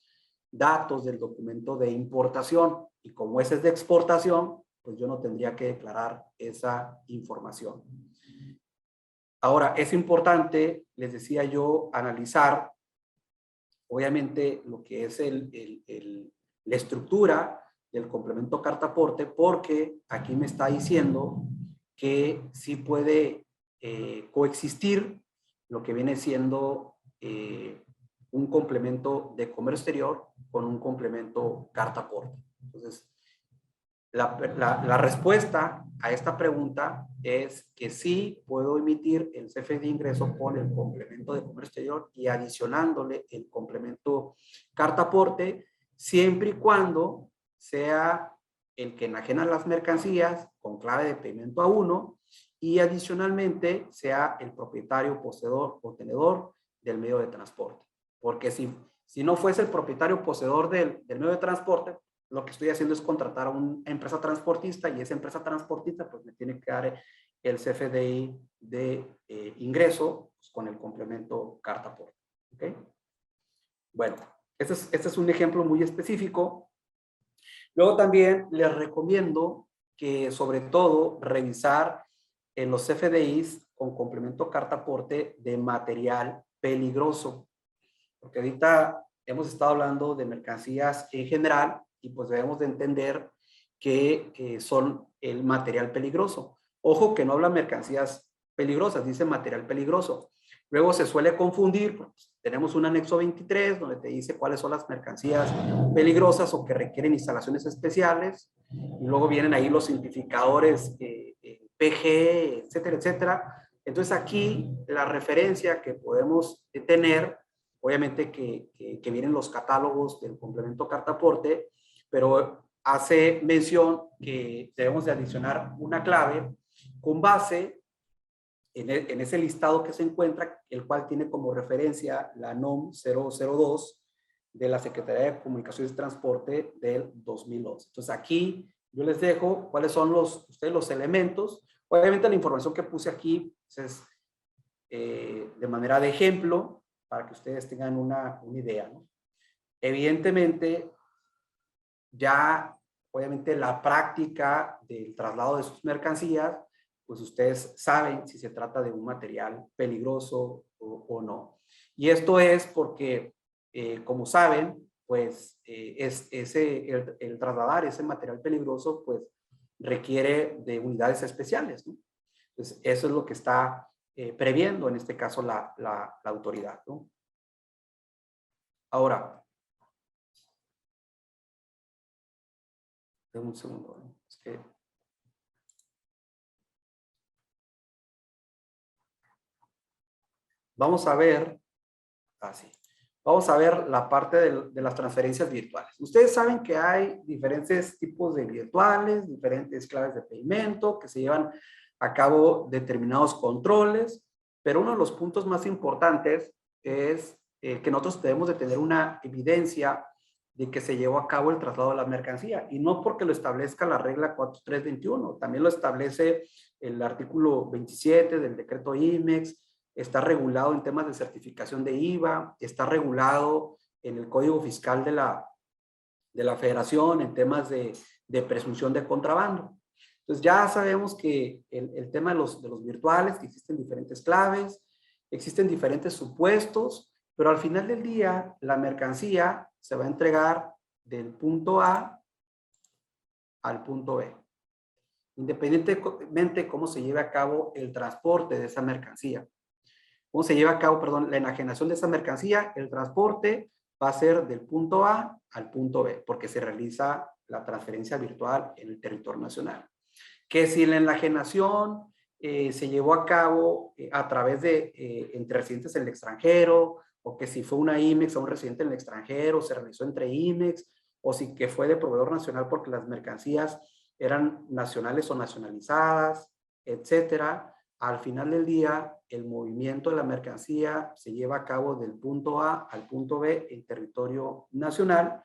datos del documento de importación. Y como ese es de exportación, pues yo no tendría que declarar esa información. Ahora, es importante, les decía yo, analizar, obviamente, lo que es la estructura del complemento carta aporte, porque aquí me está diciendo que sí puede coexistir lo que viene siendo un complemento de comercio exterior con un complemento carta aporte. Entonces, la respuesta a esta pregunta es que sí puedo emitir el CFDI de ingreso con el complemento de comercio exterior y adicionándole el complemento carta aporte, siempre y cuando sea el que enajena las mercancías con clave de pedimento A1 y adicionalmente sea el propietario, poseedor o tenedor del medio de transporte. Porque si no fuese el propietario poseedor del medio de transporte, lo que estoy haciendo es contratar a una empresa transportista y esa empresa transportista pues me tiene que dar el CFDI de ingreso pues, con el complemento carta aporte. ¿Okay? Bueno, este es un ejemplo muy específico. Luego también les recomiendo que sobre todo revisar en los CFDIs con complemento carta aporte de material peligroso. Porque ahorita hemos estado hablando de mercancías en general y pues debemos de entender que son el material peligroso. Ojo que no habla mercancías peligrosas, dice material peligroso. Luego se suele confundir, pues, tenemos un anexo 23 donde te dice cuáles son las mercancías peligrosas o que requieren instalaciones especiales y luego vienen ahí los simplificadores PG, etcétera, etcétera. Entonces aquí la referencia que podemos tener, obviamente que vienen los catálogos del complemento carta aporte, pero hace mención que debemos de adicionar una clave con base en ese listado que se encuentra, el cual tiene como referencia la NOM 002 de la Secretaría de Comunicaciones y Transporte del 2011. Entonces aquí yo les dejo cuáles son los elementos. Obviamente la información que puse aquí es de manera de ejemplo para que ustedes tengan una idea, ¿no? Evidentemente, ya obviamente la práctica del traslado de sus mercancías, pues ustedes saben si se trata de un material peligroso o no. Y esto es porque, como saben, pues el trasladar ese material peligroso, pues requiere de unidades especiales, ¿no? Entonces, eso es lo que está previendo, en este caso, la autoridad, ¿no? Ahora, un segundo, ¿no? Es que vamos a ver, vamos a ver la parte de las transferencias virtuales. Ustedes saben que hay diferentes tipos de virtuales, diferentes claves de pedimento, que se llevan a cabo determinados controles, pero uno de los puntos más importantes es que nosotros debemos de tener una evidencia de que se llevó a cabo el traslado de la mercancía, y no porque lo establezca la regla 4321, también lo establece el artículo 27 del decreto IMEX, está regulado en temas de certificación de IVA, está regulado en el Código Fiscal de la Federación en temas de presunción de contrabando. Entonces ya sabemos que el tema de los virtuales, que existen diferentes claves, existen diferentes supuestos, pero al final del día la mercancía se va a entregar del punto A al punto B, independientemente de cómo se lleve a cabo el transporte de esa mercancía. Cómo se lleva a cabo, perdón, la enajenación de esa mercancía, el transporte va a ser del punto A al punto B, porque se realiza la transferencia virtual en el territorio nacional. que si la enajenación se llevó a cabo a través de entre residentes en el extranjero, o que si fue una IMEX a un residente en el extranjero, se realizó entre IMEX, o si que fue de proveedor nacional porque las mercancías eran nacionales o nacionalizadas, etcétera. Al final del día, el movimiento de la mercancía se lleva a cabo del punto A al punto B en territorio nacional,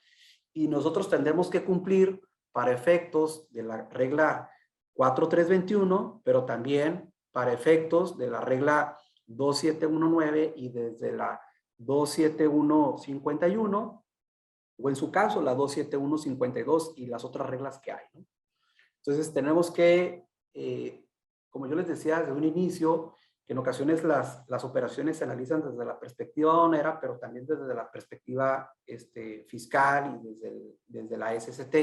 y nosotros tendremos que cumplir para efectos de la regla 4321, pero también para efectos de la regla 2719 y desde la 27151, o en su caso la 27152 y las otras reglas que hay, ¿no? Entonces tenemos que, como yo les decía desde un inicio, que en ocasiones las operaciones se analizan desde la perspectiva aduanera, pero también desde la perspectiva fiscal y desde la SST.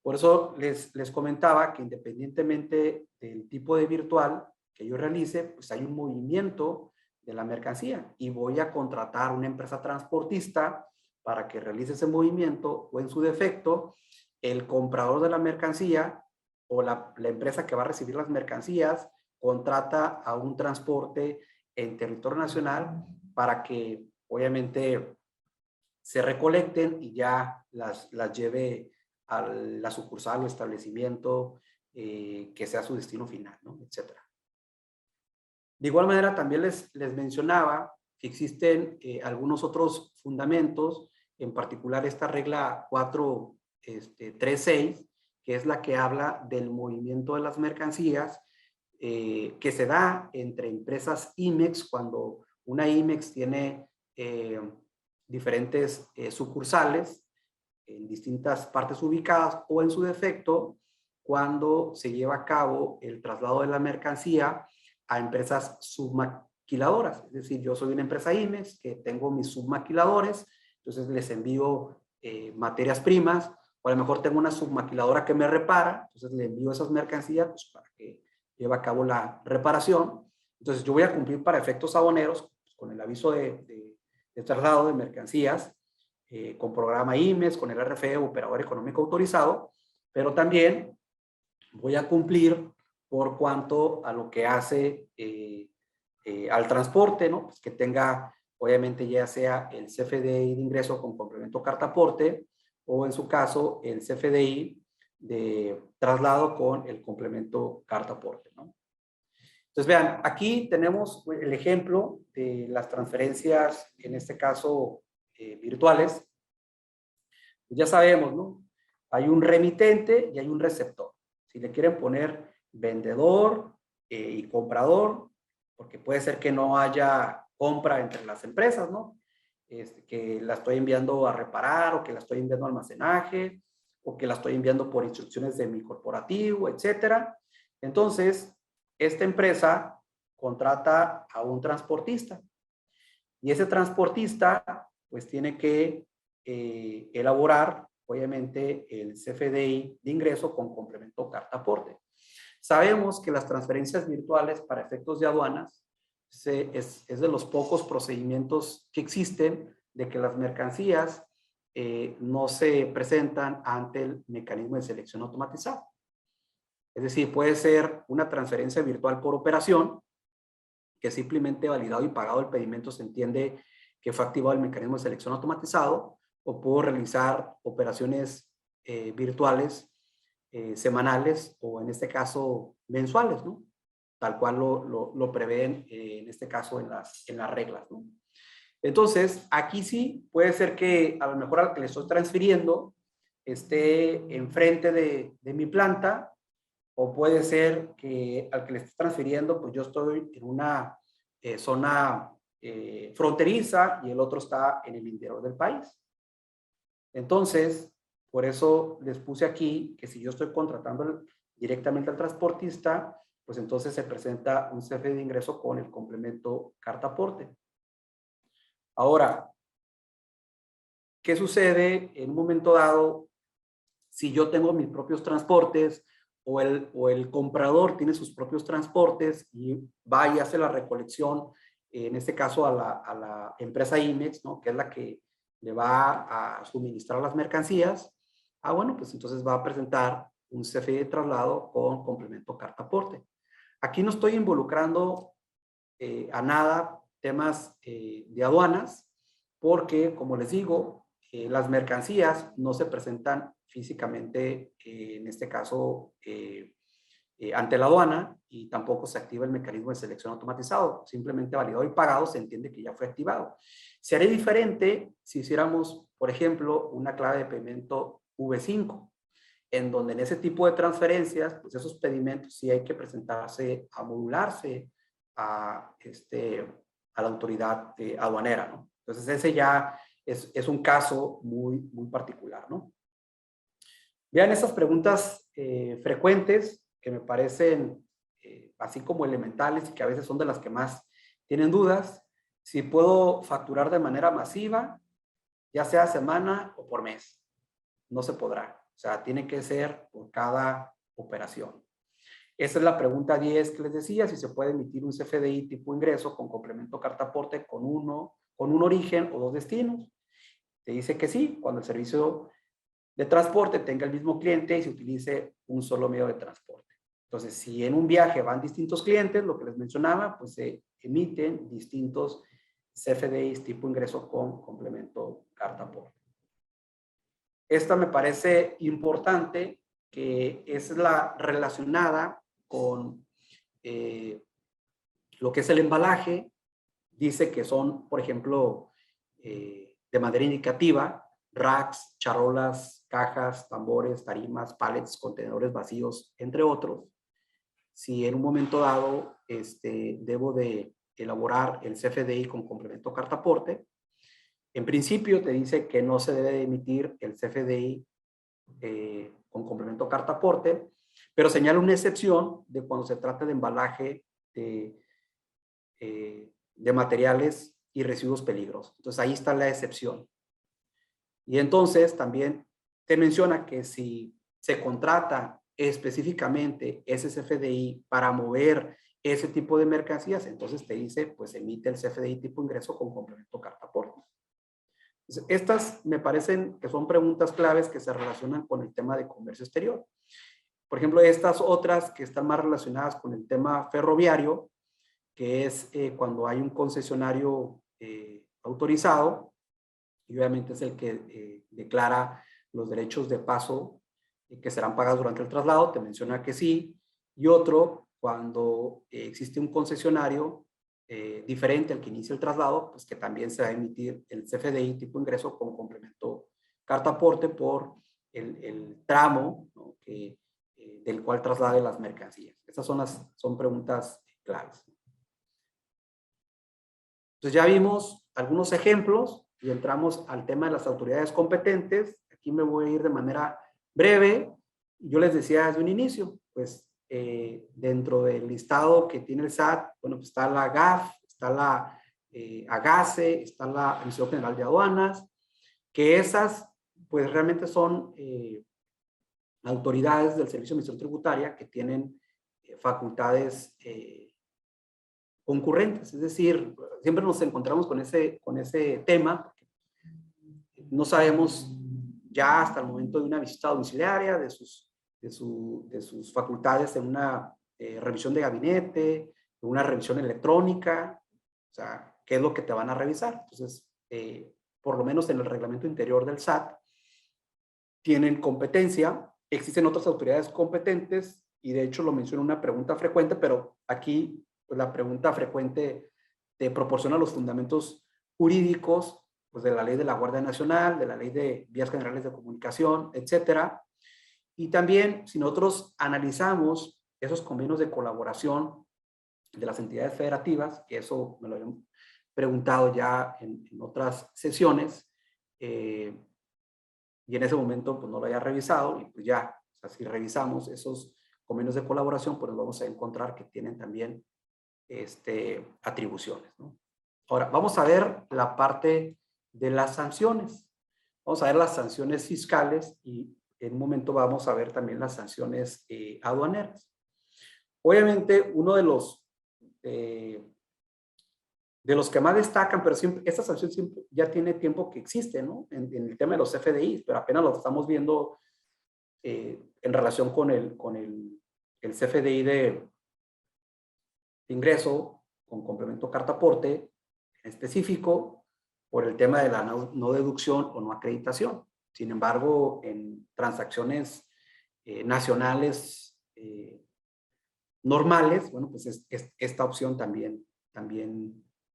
Por eso les comentaba que independientemente del tipo de virtual que yo realice, pues hay un movimiento de la mercancía y voy a contratar una empresa transportista para que realice ese movimiento, o en su defecto, el comprador de la mercancía o la empresa que va a recibir las mercancías contrata a un transporte en territorio nacional para que obviamente se recolecten y ya las lleve a la sucursal o establecimiento que sea su destino final, ¿no? Etcétera. De igual manera, también les mencionaba que existen algunos otros fundamentos, en particular esta regla 436, que es la que habla del movimiento de las mercancías, que se da entre empresas IMEX, cuando una IMEX tiene diferentes sucursales en distintas partes ubicadas, o en su defecto, cuando se lleva a cabo el traslado de la mercancía a empresas submaquiladoras. Es decir, yo soy una empresa IMEX que tengo mis submaquiladores, entonces les envío materias primas, o a lo mejor tengo una submaquiladora que me repara, entonces le envío esas mercancías pues, para que lleve a cabo la reparación. Entonces yo voy a cumplir para efectos aduaneros pues, con el aviso de traslado de mercancías, con programa IMEX, con el RFE, operador económico autorizado, pero también voy a cumplir por cuanto a lo que hace al transporte, ¿no? Pues que tenga, obviamente, ya sea el CFDI de ingreso con complemento carta aporte, o en su caso, el CFDI de traslado con el complemento carta aporte, ¿no? Entonces, vean, aquí tenemos el ejemplo de las transferencias, en este caso, virtuales. Ya sabemos, ¿no? Hay un remitente y hay un receptor. Si le quieren poner vendedor y comprador, porque puede ser que no haya compra entre las empresas, ¿no? Que la estoy enviando a reparar, o que la estoy enviando a almacenaje, o que la estoy enviando por instrucciones de mi corporativo, etcétera. Entonces, esta empresa contrata a un transportista, y ese transportista pues tiene que elaborar obviamente el CFDI de ingreso con complemento carta aporte. Sabemos que las transferencias virtuales para efectos de aduanas es de los pocos procedimientos que existen de que las mercancías no se presentan ante el mecanismo de selección automatizado. Es decir, puede ser una transferencia virtual por operación, que simplemente validado y pagado el pedimento se entiende que fue activado el mecanismo de selección automatizado, o puedo realizar operaciones virtuales semanales, o en este caso mensuales, ¿no? Tal cual lo prevén en este caso en las reglas, ¿no? Entonces, aquí sí puede ser que a lo mejor al que le estoy transfiriendo esté enfrente de mi planta, o puede ser que al que le esté transfiriendo, pues yo estoy en una zona fronteriza y el otro está en el interior del país. Entonces, por eso les puse aquí que si yo estoy contratando directamente al transportista, pues entonces se presenta un CFDI de ingreso con el complemento carta aporte. Ahora, ¿qué sucede en un momento dado si yo tengo mis propios transportes, o el comprador tiene sus propios transportes y va y hace la recolección, en este caso a la empresa IMEX, ¿no? Que es la que le va a suministrar las mercancías? Bueno, pues entonces va a presentar un CFDI de traslado con complemento carta aporte. Aquí no estoy involucrando a nada temas de aduanas, porque, como les digo, las mercancías no se presentan físicamente, en este caso, ante la aduana, y tampoco se activa el mecanismo de selección automatizado. Simplemente validado y pagado se entiende que ya fue activado. Se haría diferente si hiciéramos, por ejemplo, una clave de pedimento V5, en donde en ese tipo de transferencias, pues esos pedimentos sí hay que presentarse a modularse a la autoridad aduanera, ¿no? Entonces ese ya es un caso muy particular, ¿no? Vean esas preguntas frecuentes que me parecen así como elementales y que a veces son de las que más tienen dudas. Si puedo facturar de manera masiva, ya sea semana o por mes. No se podrá. O sea, tiene que ser por cada operación. Esa es la pregunta 10 que les decía, si se puede emitir un CFDI tipo ingreso con complemento carta aporte con un origen o dos destinos. Te dice que sí, cuando el servicio de transporte tenga el mismo cliente y se utilice un solo medio de transporte. Entonces, si en un viaje van distintos clientes, lo que les mencionaba, pues se emiten distintos CFDIs tipo ingreso con complemento carta aporte. Esta me parece importante, que es la relacionada con lo que es el embalaje. Dice que son, por ejemplo, de manera indicativa, racks, charolas, cajas, tambores, tarimas, pallets, contenedores vacíos, entre otros. Si en un momento dado debo de elaborar el CFDI con complemento carta aporte, en principio te dice que no se debe de emitir el CFDI con complemento carta aporte, pero señala una excepción de cuando se trata de embalaje de materiales y residuos peligrosos. Entonces ahí está la excepción. Y entonces también te menciona que si se contrata específicamente ese CFDI para mover ese tipo de mercancías, entonces te dice, pues emite el CFDI tipo ingreso con complemento carta aporte. Estas me parecen que son preguntas claves que se relacionan con el tema de comercio exterior. Por ejemplo, estas otras que están más relacionadas con el tema ferroviario, que es cuando hay un concesionario autorizado, y obviamente es el que declara los derechos de paso que serán pagados durante el traslado, te menciona que sí. Y otro, cuando existe un concesionario diferente al que inicia el traslado, pues que también se va a emitir el CFDI tipo ingreso con complemento carta aporte por el tramo, ¿no?, del cual traslade las mercancías. Estas son preguntas claves. Entonces ya vimos algunos ejemplos y entramos al tema de las autoridades competentes. Aquí me voy a ir de manera breve. Yo les decía desde un inicio, pues dentro del listado que tiene el SAT, bueno, pues está la GAF, está la AGACE, está la Administración General de Aduanas, que esas pues realmente son autoridades del Servicio de Administración Tributaria que tienen facultades concurrentes, es decir, siempre nos encontramos con ese tema. No sabemos ya hasta el momento de una visita domiciliaria de sus facultades en una revisión de gabinete, en una revisión electrónica, o sea, qué es lo que te van a revisar. Entonces, por lo menos en el reglamento interior del SAT, tienen competencia. Existen otras autoridades competentes y de hecho lo menciono en una pregunta frecuente, pero aquí pues, la pregunta frecuente te proporciona los fundamentos jurídicos pues, de la ley de la Guardia Nacional, de la ley de vías generales de comunicación, etcétera. Y también si nosotros analizamos esos convenios de colaboración de las entidades federativas, que eso me lo habían preguntado ya en otras sesiones, y en ese momento pues no lo había revisado, y pues ya, o sea, si revisamos esos convenios de colaboración, pues nos vamos a encontrar que tienen también atribuciones, ¿no? Ahora, vamos a ver la parte de las sanciones. Vamos a ver las sanciones fiscales y en un momento vamos a ver también las sanciones aduaneras. Obviamente, uno de los que más destacan, pero siempre, esta sanción siempre ya tiene tiempo que existe, ¿no? En el tema de los FDIs, pero apenas lo estamos viendo en relación con el CFDI de ingreso con complemento carta aporte, en específico por el tema de la no deducción o no acreditación. Sin embargo, en transacciones nacionales normales, bueno, pues esta opción también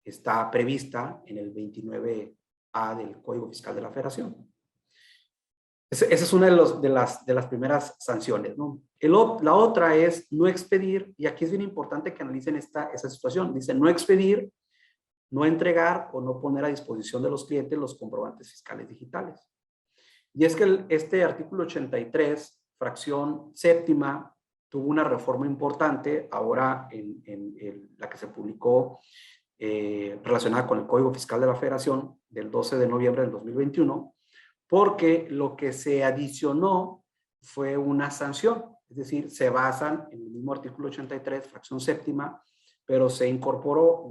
está prevista en el 29A del Código Fiscal de la Federación. Esa es una de las primeras sanciones, ¿no? La otra es no expedir, y aquí es bien importante que analicen esa situación. Dice no expedir, no entregar o no poner a disposición de los clientes los comprobantes fiscales digitales. Y es que este artículo 83, fracción séptima, tuvo una reforma importante ahora en la que se publicó relacionada con el Código Fiscal de la Federación del 12 de noviembre del 2021, porque lo que se adicionó fue una sanción, es decir, se basan en el mismo artículo 83, fracción séptima, pero se incorporó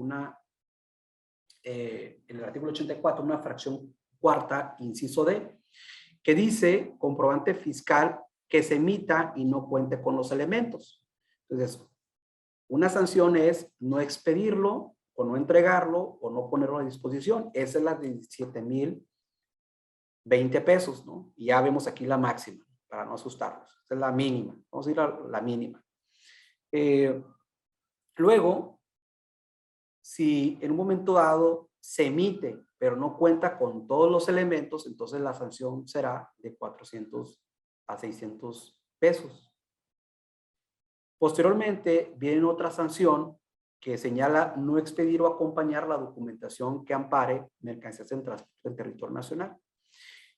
en el artículo 84 una fracción cuarta, inciso D, que dice comprobante fiscal que se emita y no cuente con los elementos. Entonces, una sanción es no expedirlo o no entregarlo o no ponerlo a disposición. Esa es la de 17,020 pesos, ¿no? Y ya vemos aquí la máxima, para no asustarnos. Esa es la mínima. Vamos a ir a la mínima. Luego, si en un momento dado se emite, pero no cuenta con todos los elementos, entonces la sanción será de 400 a 600 pesos. Posteriormente, viene otra sanción que señala no expedir o acompañar la documentación que ampare mercancías en transporte en territorio nacional.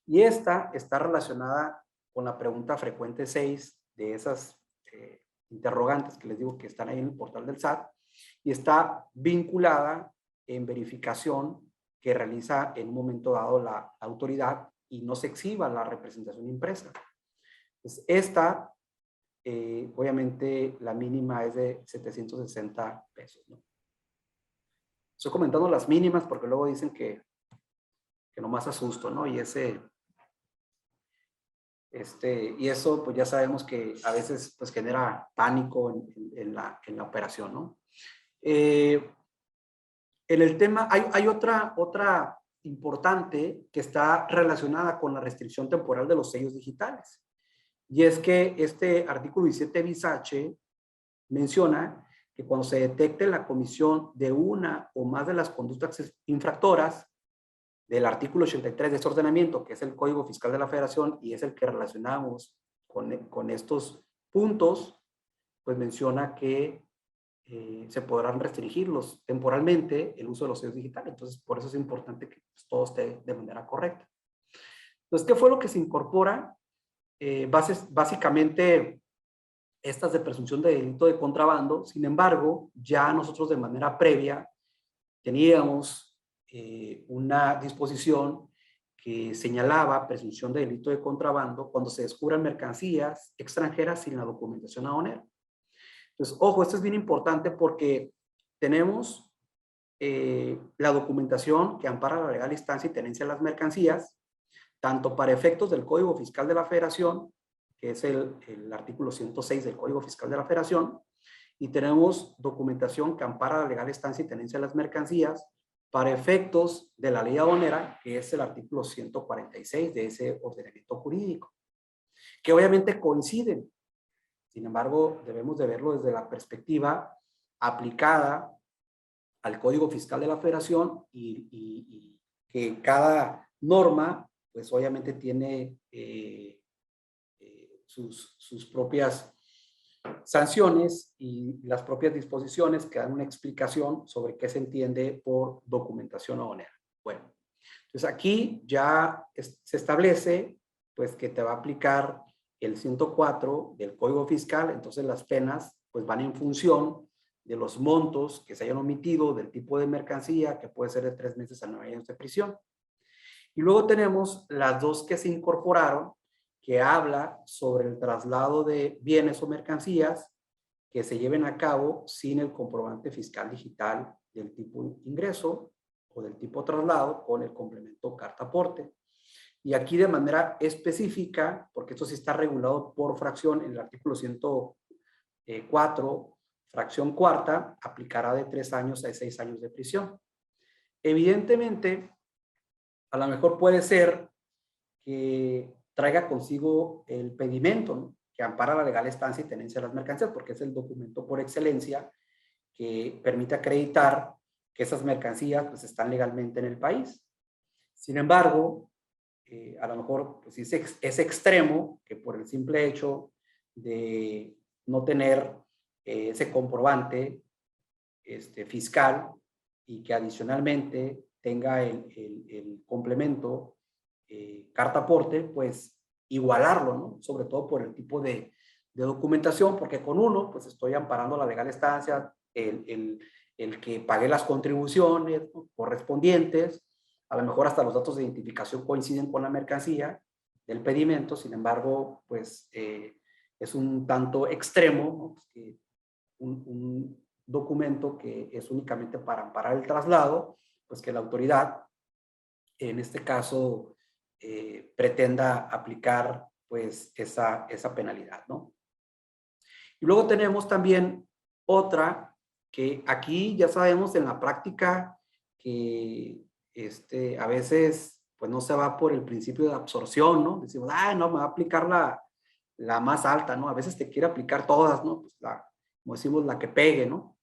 Y esta está relacionada con la pregunta frecuente 6 de esas interrogantes que les digo que están ahí en el portal del SAT, y está vinculada en verificación que realiza en un momento dado la autoridad y no se exhiba la representación impresa. Entonces, esta, obviamente, la mínima es de 760 pesos, ¿no? Estoy comentando las mínimas porque luego dicen que nomás asusto, ¿no? Y y eso, pues ya sabemos que a veces pues genera pánico en la operación, ¿no? En el tema, hay otra importante que está relacionada con la restricción temporal de los sellos digitales. Y es que este artículo 17 bis H menciona que cuando se detecte la comisión de una o más de las conductas infractoras del artículo 83 de este ordenamiento, que es el Código Fiscal de la Federación y es el que relacionamos con estos puntos, pues menciona que se podrán restringirlos temporalmente el uso de los sellos digitales. Entonces, por eso es importante que pues, todo esté de manera correcta. Entonces, ¿qué fue lo que se incorpora? Básicamente, estas de presunción de delito de contrabando. Sin embargo, ya nosotros de manera previa teníamos una disposición que señalaba presunción de delito de contrabando cuando se descubran mercancías extranjeras sin la documentación aduanera. Entonces, ojo, esto es bien importante porque tenemos la documentación que ampara la legal instancia y tenencia de las mercancías, tanto para efectos del Código Fiscal de la Federación, que es el artículo 106 del Código Fiscal de la Federación, y tenemos documentación que ampara la legal estancia y tenencia de las mercancías para efectos de la ley aduanera, que es el artículo 146 de ese ordenamiento jurídico, que obviamente coinciden. Sin embargo, debemos de verlo desde la perspectiva aplicada al Código Fiscal de la Federación y que cada norma, pues obviamente tiene sus propias sanciones y las propias disposiciones que dan una explicación sobre qué se entiende por documentación aduanera. Bueno, entonces aquí ya se establece pues que te va a aplicar el 104 del Código Fiscal, entonces las penas pues van en función de los montos que se hayan omitido, del tipo de mercancía, que puede ser de 3 meses a 9 años de prisión. Y luego tenemos las dos que se incorporaron, que habla sobre el traslado de bienes o mercancías que se lleven a cabo sin el comprobante fiscal digital del tipo ingreso o del tipo traslado con el complemento carta aporte. Y aquí de manera específica, porque esto sí está regulado por fracción en el artículo 104, fracción cuarta, aplicará de 3 años a 6 años de prisión. Evidentemente, a lo mejor puede ser que traiga consigo el pedimento, ¿no?, que ampara la legal estancia y tenencia de las mercancías, porque es el documento por excelencia que permite acreditar que esas mercancías pues, están legalmente en el país. Sin embargo, a lo mejor pues, es extremo que por el simple hecho de no tener ese comprobante fiscal y que adicionalmente tenga el complemento carta aporte, pues igualarlo, ¿no? Sobre todo por el tipo de documentación, porque con uno, pues estoy amparando la legal estancia, el que pague las contribuciones, ¿no?, correspondientes, a lo mejor hasta los datos de identificación coinciden con la mercancía del pedimento. Sin embargo, pues es un tanto extremo, ¿no?, pues, que un documento que es únicamente para amparar el traslado, pues que la autoridad, en este caso, pretenda aplicar pues esa penalidad, ¿no? Y luego tenemos también otra que aquí ya sabemos en la práctica que a veces pues no se va por el principio de absorción, ¿no? Decimos, no, me va a aplicar la más alta, ¿no? A veces te quiere aplicar todas, ¿no? Pues como decimos, la que pegue, ¿no?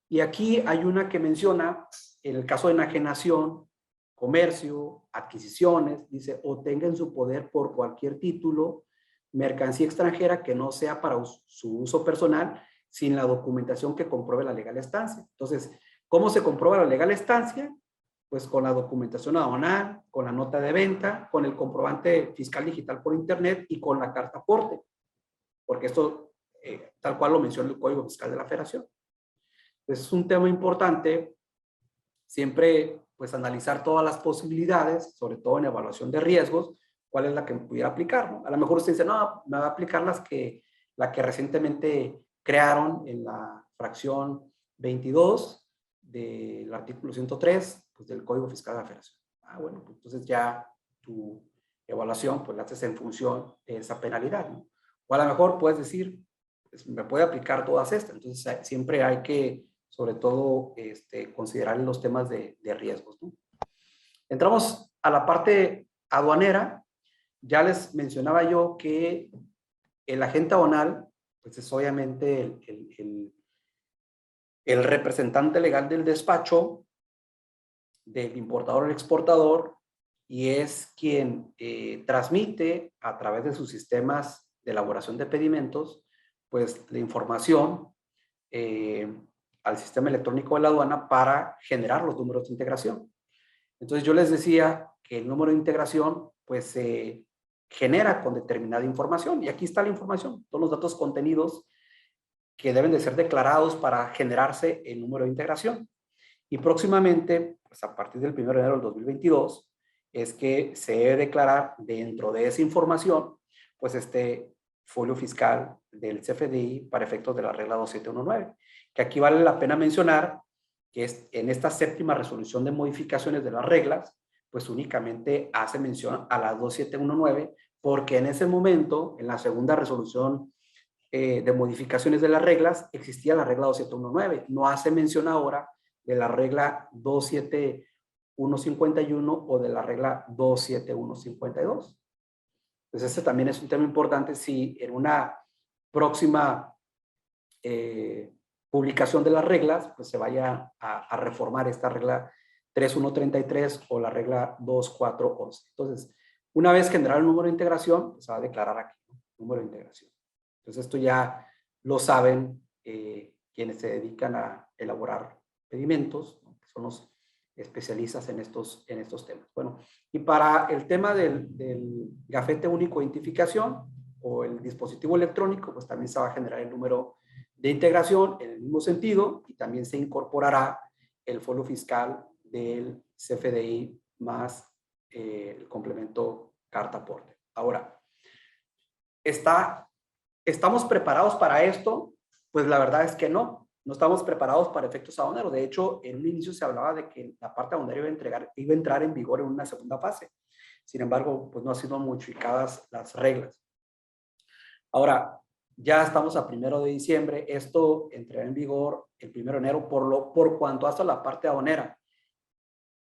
Y aquí hay una que menciona, en el caso de enajenación, comercio, adquisiciones, dice, o tenga en su poder por cualquier título mercancía extranjera que no sea para su uso personal, sin la documentación que compruebe la legal estancia. Entonces, ¿cómo se comprueba la legal estancia? Pues con la documentación aduanal, con la nota de venta, con el comprobante fiscal digital por internet y con la carta aporte, porque esto tal cual lo menciona el Código Fiscal de la Federación. Entonces, es un tema importante siempre pues analizar todas las posibilidades, sobre todo en evaluación de riesgos, cuál es la que me pudiera aplicar, ¿no? A lo mejor usted dice, no, me va a aplicar la que recientemente crearon en la fracción 22 del artículo 103 pues, del Código Fiscal de la Federación. Bueno, pues entonces ya tu evaluación pues la haces en función de esa penalidad, ¿no? O a lo mejor puedes decir, pues, me puede aplicar todas estas. Entonces siempre hay que, sobre todo, considerar los temas de riesgos, ¿no? Entramos a la parte aduanera. Ya les mencionaba yo que el agente aduanal, pues es obviamente el representante legal del despacho, del importador o el exportador, y es quien transmite a través de sus sistemas de elaboración de pedimentos, pues la información al sistema electrónico de la aduana para generar los números de integración. Entonces yo les decía que el número de integración pues se genera con determinada información, y aquí está la información, todos los datos contenidos que deben de ser declarados para generarse el número de integración. Y próximamente, pues a partir del 1 de enero del 2022, es que se debe declarar dentro de esa información, pues folio fiscal del CFDI para efectos de la regla 2719, que aquí vale la pena mencionar que en esta séptima resolución de modificaciones de las reglas, pues únicamente hace mención a la 2719, porque en ese momento, en la segunda resolución de modificaciones de las reglas, existía la regla 2719, no hace mención ahora de la regla 27151 o de la regla 27152. Entonces, este también es un tema importante si en una próxima publicación de las reglas, pues se vaya a reformar esta regla 3133 o la regla 2411. Entonces, una vez generado el número de integración, pues se va a declarar aquí, ¿no?, número de integración. Entonces, esto ya lo saben quienes se dedican a elaborar pedimentos, ¿no?, que son los especialistas en estos temas. Bueno, y para el tema del gafete único de identificación o el dispositivo electrónico, pues también se va a generar el número de integración en el mismo sentido, y también se incorporará el folio fiscal del CFDI más el complemento carta aporte. Ahora, ¿estamos preparados para esto? Pues la verdad es que no estamos preparados para efectos aduaneros. De hecho, en un inicio se hablaba de que la parte aduanera iba a entrar en vigor en una segunda fase. Sin embargo, pues no han sido modificadas las reglas. Ahora, ya estamos a 1 de diciembre. Esto entrará en vigor el 1 de enero por cuanto hasta la parte aduanera.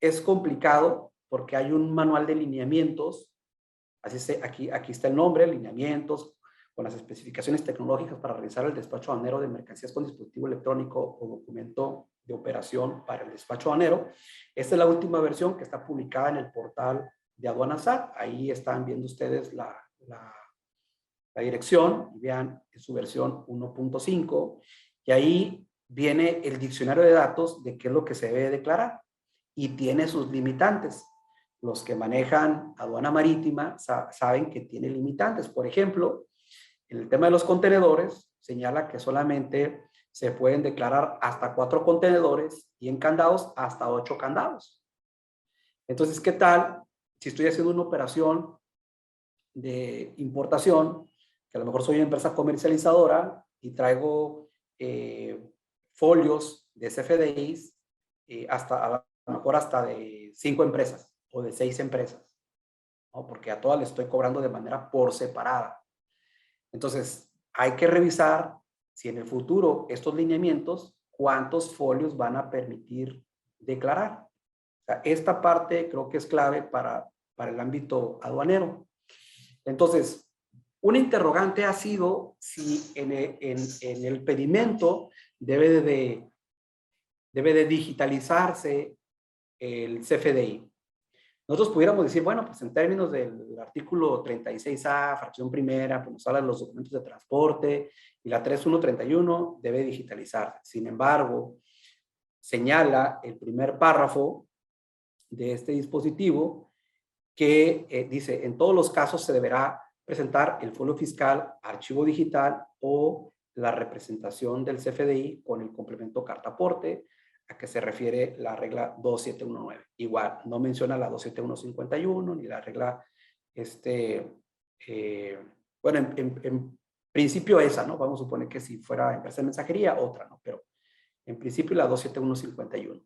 Es complicado porque hay un manual de lineamientos. Aquí está el nombre, lineamientos, con las especificaciones tecnológicas para realizar el despacho aduanero de mercancías con dispositivo electrónico o documento de operación para el despacho aduanero. Esta es la última versión que está publicada en el portal de Aduana SAT. Ahí están viendo ustedes la dirección, y vean su versión 1.5, y ahí viene el diccionario de datos de qué es lo que se debe declarar, y tiene sus limitantes. Los que manejan aduana marítima saben que tiene limitantes. Por ejemplo, en el tema de los contenedores, señala que solamente se pueden declarar hasta 4 contenedores y en candados hasta 8 candados. Entonces, ¿qué tal si estoy haciendo una operación de importación, que a lo mejor soy una empresa comercializadora y traigo folios de CFDIs a lo mejor hasta de 5 empresas o de 6 empresas, ¿no? Porque a todas les estoy cobrando de manera por separada. Entonces, hay que revisar si en el futuro estos lineamientos, cuántos folios van a permitir declarar. O sea, esta parte creo que es clave para el ámbito aduanero. Entonces, un interrogante ha sido si en el pedimento debe de digitalizarse el CFDI. Nosotros pudiéramos decir, bueno, pues en términos del artículo 36A, fracción primera, pues nos hablan los documentos de transporte, y la 3131 debe digitalizarse. Sin embargo, señala el primer párrafo de este dispositivo que dice, en todos los casos se deberá presentar el folio fiscal, archivo digital o la representación del CFDI con el complemento carta aporte, a que se refiere la regla 2719. Igual, no menciona la 27151 ni la regla, bueno, en principio esa, ¿no? Vamos a suponer que si fuera empresa de mensajería, otra, ¿no? Pero en principio la 27151.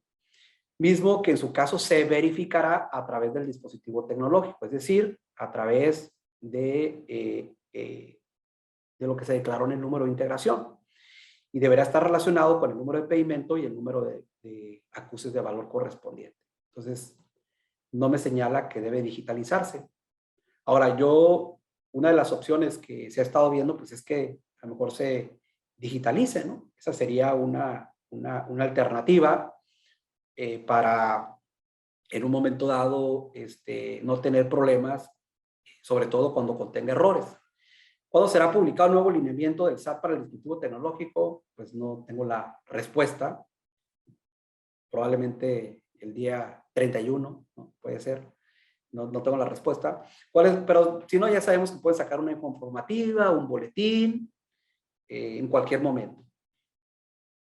Mismo que en su caso se verificará a través del dispositivo tecnológico, es decir, a través de lo que se declaró en el número de integración. Y deberá estar relacionado con el número de pedimento y el número de acuses de valor correspondiente. Entonces, no me señala que debe digitalizarse. Ahora, una de las opciones que se ha estado viendo, pues es que a lo mejor se digitalice, ¿no? Esa sería una alternativa para, en un momento dado, no tener problemas, sobre todo cuando contenga errores. ¿Cuándo será publicado el nuevo lineamiento del SAT para el dispositivo tecnológico? Pues no tengo la respuesta. Probablemente el día 31, ¿no? Puede ser. No tengo la respuesta. Pero si no, ya sabemos que pueden sacar una informativa, un boletín, en cualquier momento.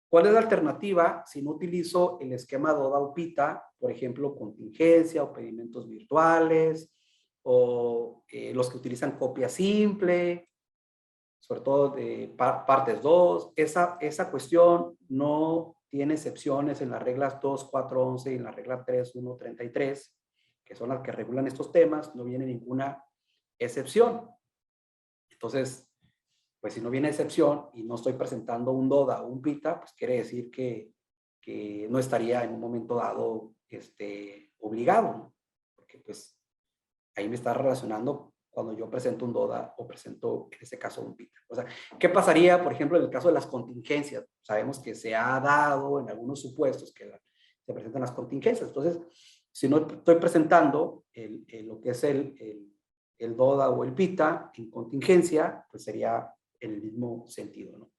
¿Cuál es la alternativa si no utilizo el esquema DODA o PITA? Por ejemplo, contingencia o pedimentos virtuales, o los que utilizan copia simple, sobre todo de partes 2. Esa cuestión no tiene excepciones en las reglas 2, 4, 11 y en la regla 3, 1, 33, que son las que regulan estos temas. No viene ninguna excepción. Entonces, pues si no viene excepción y no estoy presentando un DODA o un PITA, pues quiere decir que no estaría en un momento dado obligado, ¿no? Porque pues ahí me está relacionando cuando yo presento un DODA o presento, en este caso, un PITA. O sea, ¿qué pasaría, por ejemplo, en el caso de las contingencias? Sabemos que se ha dado en algunos supuestos que se presentan las contingencias. Entonces, si no estoy presentando lo que es el DODA o el PITA en contingencia, pues sería en el mismo sentido, ¿no?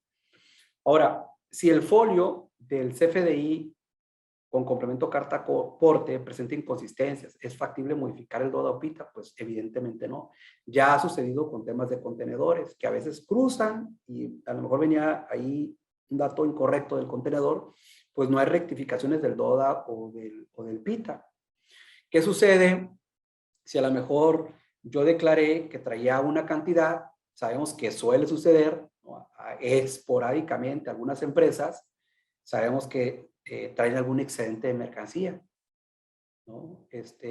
Ahora, si el folio del CFDI con complemento carta aporte presenta inconsistencias, ¿es factible modificar el DODA o PITA? Pues evidentemente no. Ya ha sucedido con temas de contenedores que a veces cruzan y a lo mejor venía ahí un dato incorrecto del contenedor, pues no hay rectificaciones del DODA o del PITA. ¿Qué sucede si a lo mejor yo declaré que traía una cantidad? Sabemos que suele suceder, ¿no? Esporádicamente algunas empresas, sabemos que traen algún excedente de mercancía, ¿no?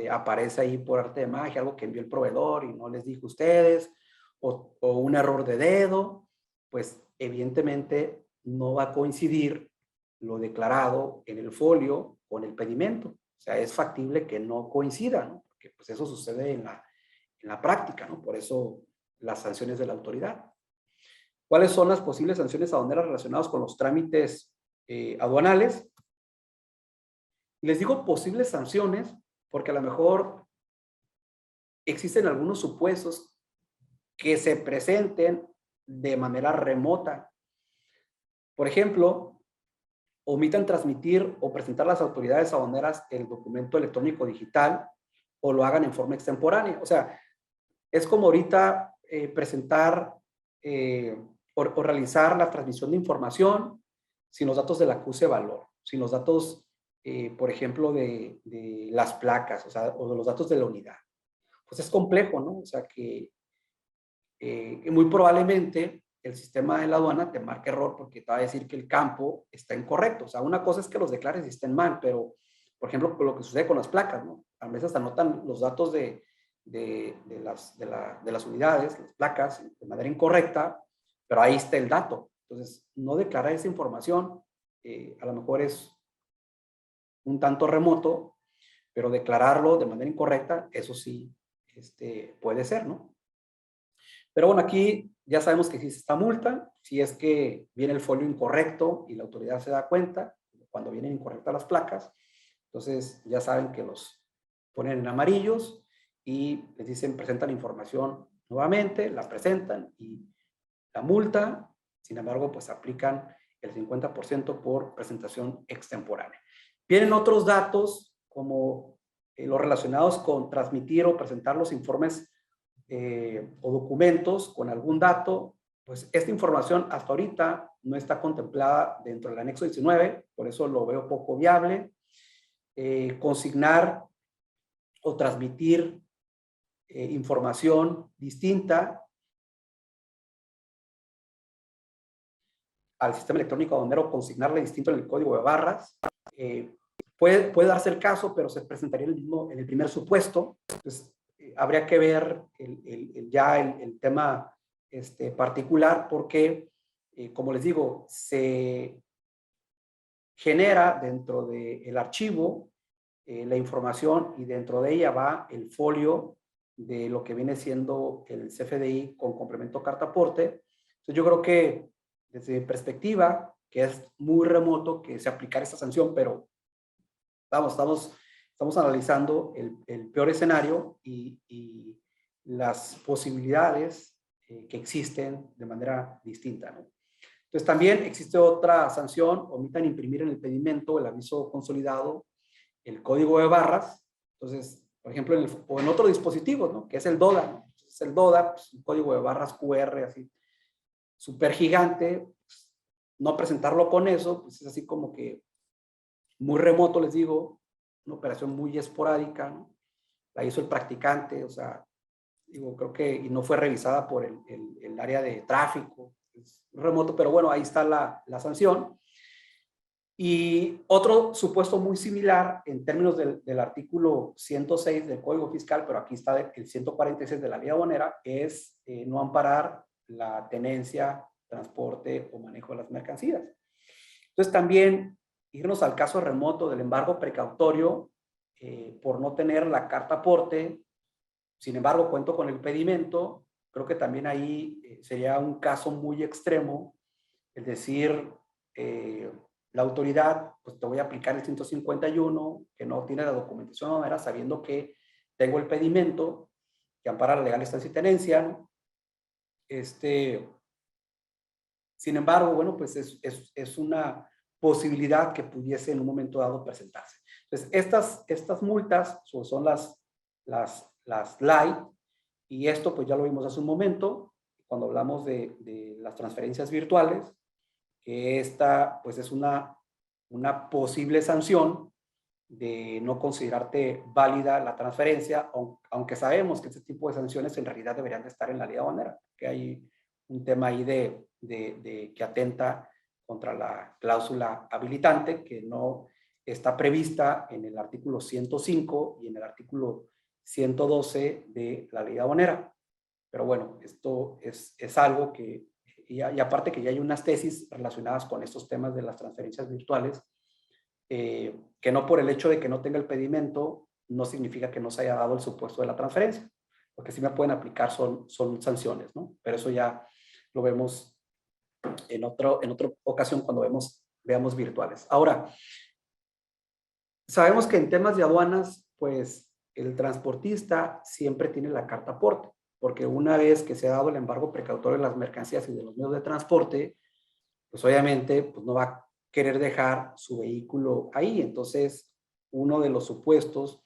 Aparece ahí por arte de magia algo que envió el proveedor y no les dijo a ustedes, o un error de dedo, pues evidentemente no va a coincidir lo declarado en el folio con el pedimento. O sea, es factible que no coincida, ¿no? Porque pues eso sucede en la práctica, ¿no? Por eso las sanciones de la autoridad. ¿Cuáles son las posibles sanciones aduaneras relacionadas con los trámites aduanales? Les digo posibles sanciones porque a lo mejor existen algunos supuestos que se presenten de manera remota. Por ejemplo, omitan transmitir o presentar a las autoridades aduaneras el documento electrónico digital o lo hagan en forma extemporánea. O sea, es como ahorita presentar o realizar la transmisión de información sin los datos del acuse de valor, sin los datos, por ejemplo, de las placas, o sea, o de los datos de la unidad. Pues es complejo, ¿no? O sea, que muy probablemente el sistema de la aduana te marque error porque te va a decir que el campo está incorrecto. O sea, una cosa es que los declares y estén mal, pero, por ejemplo, lo que sucede con las placas, ¿no? A veces anotan los datos de las unidades, las placas, de manera incorrecta, pero ahí está el dato. Entonces, no declarar esa información a lo mejor es un tanto remoto, pero declararlo de manera incorrecta, eso sí puede ser, ¿no? Pero bueno, aquí ya sabemos que existe esta multa, si es que viene el folio incorrecto y la autoridad se da cuenta, cuando vienen incorrectas las placas, entonces ya saben que los ponen en amarillos y les dicen presentan información nuevamente, la presentan y la multa, sin embargo, pues aplican el 50% por presentación extemporánea. Vienen otros datos como los relacionados con transmitir o presentar los informes o documentos con algún dato, pues esta información hasta ahorita no está contemplada dentro del anexo 19, por eso lo veo poco viable. Consignar o transmitir información distinta al sistema electrónico aduanero, consignarle distinto en el código de barras. Puede darse el caso, pero se presentaría en el primer supuesto. Entonces, habría que ver el tema particular porque, como les digo, se genera dentro del archivo la información y dentro de ella va el folio de lo que viene siendo el CFDI con complemento carta aporte. Entonces, yo creo que desde mi perspectiva, que es muy remoto que se aplicara esta sanción, pero vamos, estamos analizando el peor escenario y las posibilidades que existen de manera distinta, ¿no? Entonces también existe otra sanción, omitan imprimir en el pedimento el aviso consolidado, el código de barras. Entonces, por ejemplo, o en otro dispositivo, ¿no? Que es el DODA, ¿no? Entonces, el DODA, pues, un código de barras QR así, súper gigante, pues, no presentarlo con eso, pues es así como que muy remoto, les digo, una operación muy esporádica, ¿no? La hizo el practicante, o sea, digo, creo que y no fue revisada por el área de tráfico, es remoto, pero bueno, ahí está la sanción. Y otro supuesto muy similar en términos del artículo 106 del Código Fiscal, pero aquí está el 146 de la Ley Aduanera, es no amparar la tenencia, transporte o manejo de las mercancías. Entonces también irnos al caso remoto del embargo precautorio por no tener la carta aporte, sin embargo cuento con el pedimento, creo que también ahí sería un caso muy extremo, es decir, la autoridad, pues te voy a aplicar el 151, que no tiene la documentación aduanera, sabiendo que tengo el pedimento que ampara la legal estancia y tenencia, ¿no? Sin embargo, bueno, pues es una posibilidad que pudiese en un momento dado presentarse. Entonces, estas multas son las light, y esto pues ya lo vimos hace un momento, cuando hablamos de las transferencias virtuales, que esta pues es una posible sanción de no considerarte válida la transferencia, aunque sabemos que este tipo de sanciones en realidad deberían de estar en la ley aduanera, que hay un tema ahí de que atenta contra la cláusula habilitante, que no está prevista en el artículo 105 y en el artículo 112 de la ley aduanera. Pero bueno, esto es algo que, y aparte que ya hay unas tesis relacionadas con estos temas de las transferencias virtuales, que no por el hecho de que no tenga el pedimento, no significa que no se haya dado el supuesto de la transferencia. Lo que sí me pueden aplicar son sanciones, ¿no? Pero eso ya lo vemos en otra ocasión cuando veamos virtuales. Ahora, sabemos que en temas de aduanas, pues el transportista siempre tiene la carta aporte, porque una vez que se ha dado el embargo precautorio de las mercancías y de los medios de transporte, pues obviamente pues no va a querer dejar su vehículo ahí. Entonces, uno de los supuestos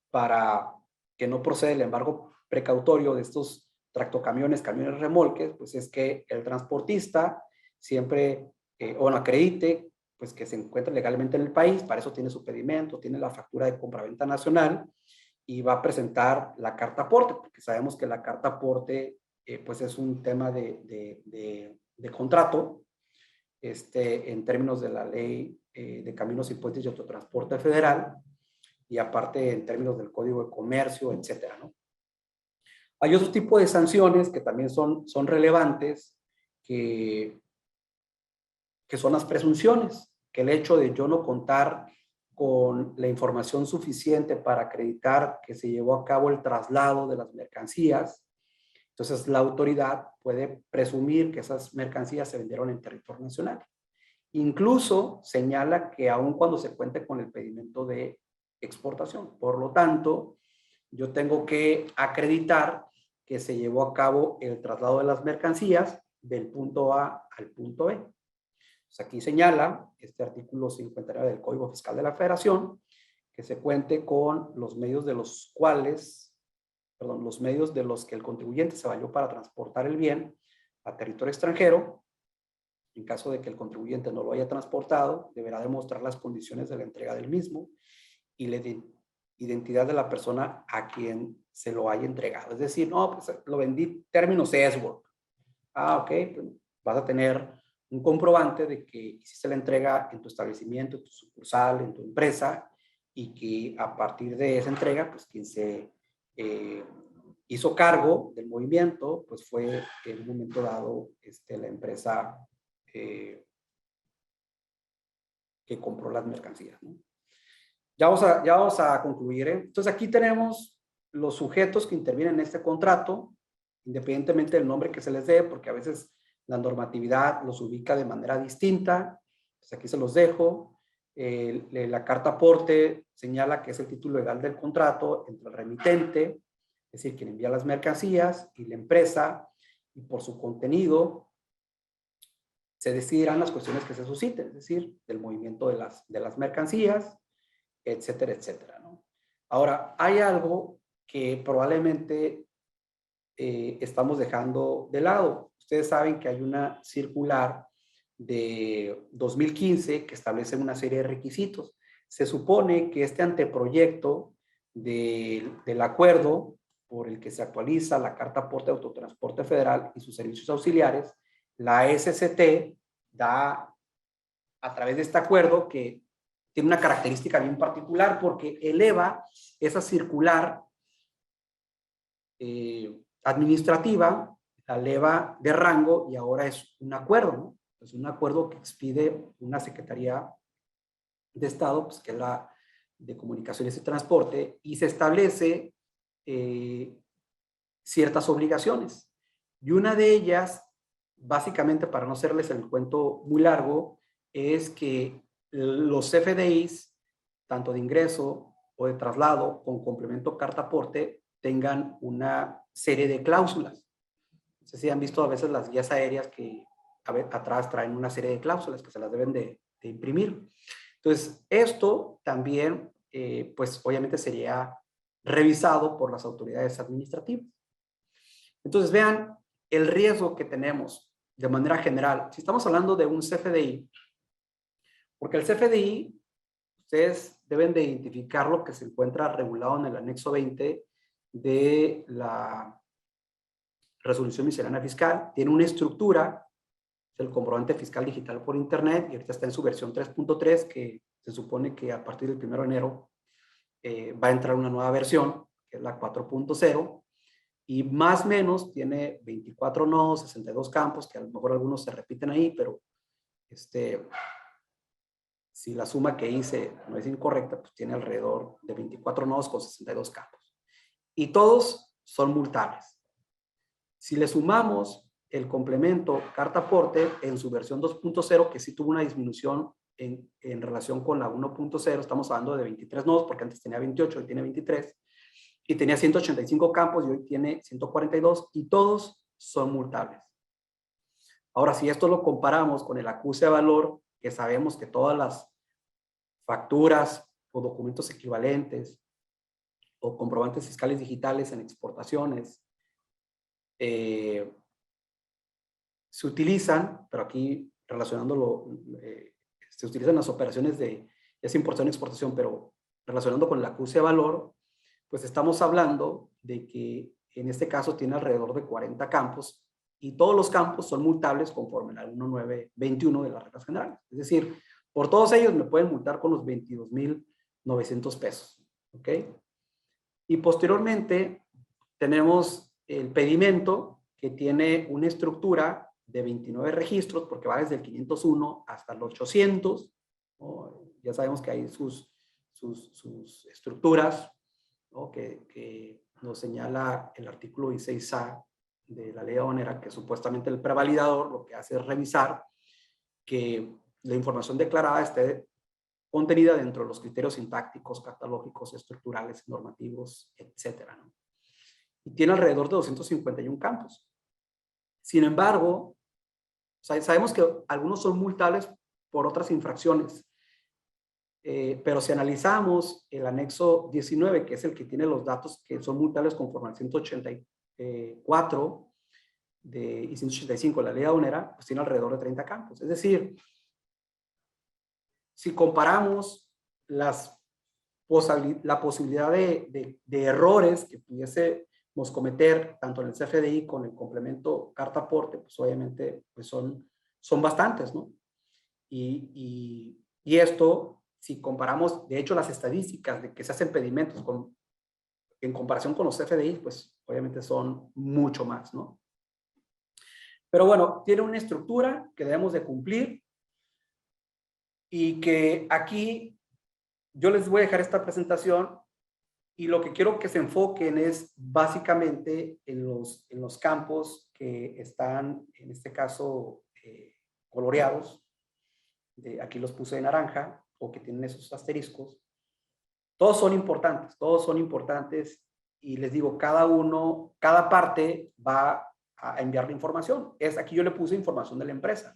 para que no proceda el embargo precautorio de estos tractocamiones, camiones remolques, pues es que el transportista siempre, acredite pues que se encuentra legalmente en el país, para eso tiene su pedimento, tiene la factura de compraventa nacional y va a presentar la carta aporte, porque sabemos que la carta aporte pues es un tema de contrato, en términos de la ley de caminos y puentes y autotransporte federal, y aparte en términos del Código de Comercio, etcétera, ¿no? Hay otro tipo de sanciones que también son relevantes, que son las presunciones, que el hecho de yo no contar con la información suficiente para acreditar que se llevó a cabo el traslado de las mercancías, entonces la autoridad puede presumir que esas mercancías se vendieron en territorio nacional. Incluso señala que aun cuando se cuente con el pedimento de exportación. Por lo tanto, yo tengo que acreditar que se llevó a cabo el traslado de las mercancías del punto A al punto B. Pues aquí señala este artículo 59 del Código Fiscal de la Federación que se cuente con los medios de los que el contribuyente se valió para transportar el bien a territorio extranjero. En caso de que el contribuyente no lo haya transportado, deberá demostrar las condiciones de la entrega del mismo y la identidad de la persona a quien se lo haya entregado. Es decir, no, pues lo vendí términos ESWORK. Ok, pues vas a tener un comprobante de que hiciste la entrega en tu establecimiento, en tu sucursal, en tu empresa, y que a partir de esa entrega, pues quien se hizo cargo del movimiento, pues fue en un momento dado la empresa que compró las mercancías, ¿no? Ya vamos a concluir, ¿eh? Entonces aquí tenemos los sujetos que intervienen en este contrato, independientemente del nombre que se les dé, porque a veces la normatividad los ubica de manera distinta. Pues aquí se los dejo. La carta aporte señala que es el título legal del contrato entre el remitente, es decir, quien envía las mercancías, y la empresa, y por su contenido se decidirán las cuestiones que se susciten, es decir, del movimiento de las mercancías, etcétera, etcétera, ¿no? Ahora, hay algo que probablemente estamos dejando de lado. Ustedes saben que hay una circular de 2015 que establece una serie de requisitos. Se supone que este anteproyecto del acuerdo por el que se actualiza la Carta Aporte de Autotransporte Federal y sus servicios auxiliares, la SCT da a través de este acuerdo, que tiene una característica bien particular porque eleva esa circular administrativa, la eleva de rango y ahora es un acuerdo, ¿no? Es un acuerdo que expide una Secretaría de Estado, pues, que es la de Comunicaciones y Transporte, y se establece ciertas obligaciones. Y una de ellas, básicamente para no hacerles el cuento muy largo, es que los CFDIs, tanto de ingreso o de traslado con complemento carta aporte, tengan una serie de cláusulas. No sé si han visto a veces las guías aéreas que atrás traen una serie de cláusulas que se las deben de imprimir. Entonces, esto también, pues obviamente sería revisado por las autoridades administrativas. Entonces, vean el riesgo que tenemos de manera general. Si estamos hablando de un CFDI, porque el CFDI, ustedes deben de identificar lo que se encuentra regulado en el anexo 20 de la resolución miscelánea fiscal. Tiene una estructura, el comprobante fiscal digital por internet, y ahorita está en su versión 3.3, que se supone que a partir del 1 de enero va a entrar una nueva versión, que es la 4.0, y más o menos tiene 24 nodos, 62 campos, que a lo mejor algunos se repiten ahí, pero si la suma que hice no es incorrecta, pues tiene alrededor de 24 nodos con 62 campos. Y todos son multables. Si le sumamos el complemento carta aporte en su versión 2.0, que sí tuvo una disminución en relación con la 1.0, estamos hablando de 23 nodos, porque antes tenía 28, hoy tiene 23, y tenía 185 campos y hoy tiene 142, y todos son multables. Ahora, si esto lo comparamos con el acuse de valor, que sabemos que todas las facturas o documentos equivalentes o comprobantes fiscales digitales en exportaciones se utilizan, pero aquí relacionándolo, se utilizan las operaciones de esa importación y exportación, pero relacionando con el acuse de valor, pues estamos hablando de que en este caso tiene alrededor de 40 campos y todos los campos son multables conforme a la 1921 de las reglas generales. Es decir, por todos ellos me pueden multar con los 22,900 pesos. ¿Ok? Y posteriormente tenemos el pedimento, que tiene una estructura de 29 registros, porque va desde el 501 hasta el 800. ¿No? Ya sabemos que hay sus estructuras, ¿no? que nos señala el artículo 16A de la ley aduanera, que supuestamente el prevalidador lo que hace es revisar que la información declarada esté contenida dentro de los criterios sintácticos, catalógicos, estructurales, normativos, etcétera, ¿no? Y tiene alrededor de 251 campos. Sin embargo, sabemos que algunos son multables por otras infracciones, pero si analizamos el anexo 19, que es el que tiene los datos que son multables conforme al 184 y 185 de la ley aduanera, pues tiene alrededor de 30 campos. Es decir, si comparamos la posibilidad de errores que pudiésemos cometer tanto en el CFDI con el complemento carta aporte, pues obviamente pues son bastantes, ¿no? Y esto, si comparamos, de hecho, las estadísticas de que se hacen pedimentos en comparación con los CFDI, pues obviamente son mucho más, ¿no? Pero bueno, tiene una estructura que debemos de cumplir y que aquí yo les voy a dejar esta presentación y lo que quiero que se enfoquen es básicamente en los campos que están, en este caso, coloreados. Aquí los puse de naranja o que tienen esos asteriscos. Todos son importantes y les digo, cada parte va a enviar la información. Aquí yo le puse información de la empresa.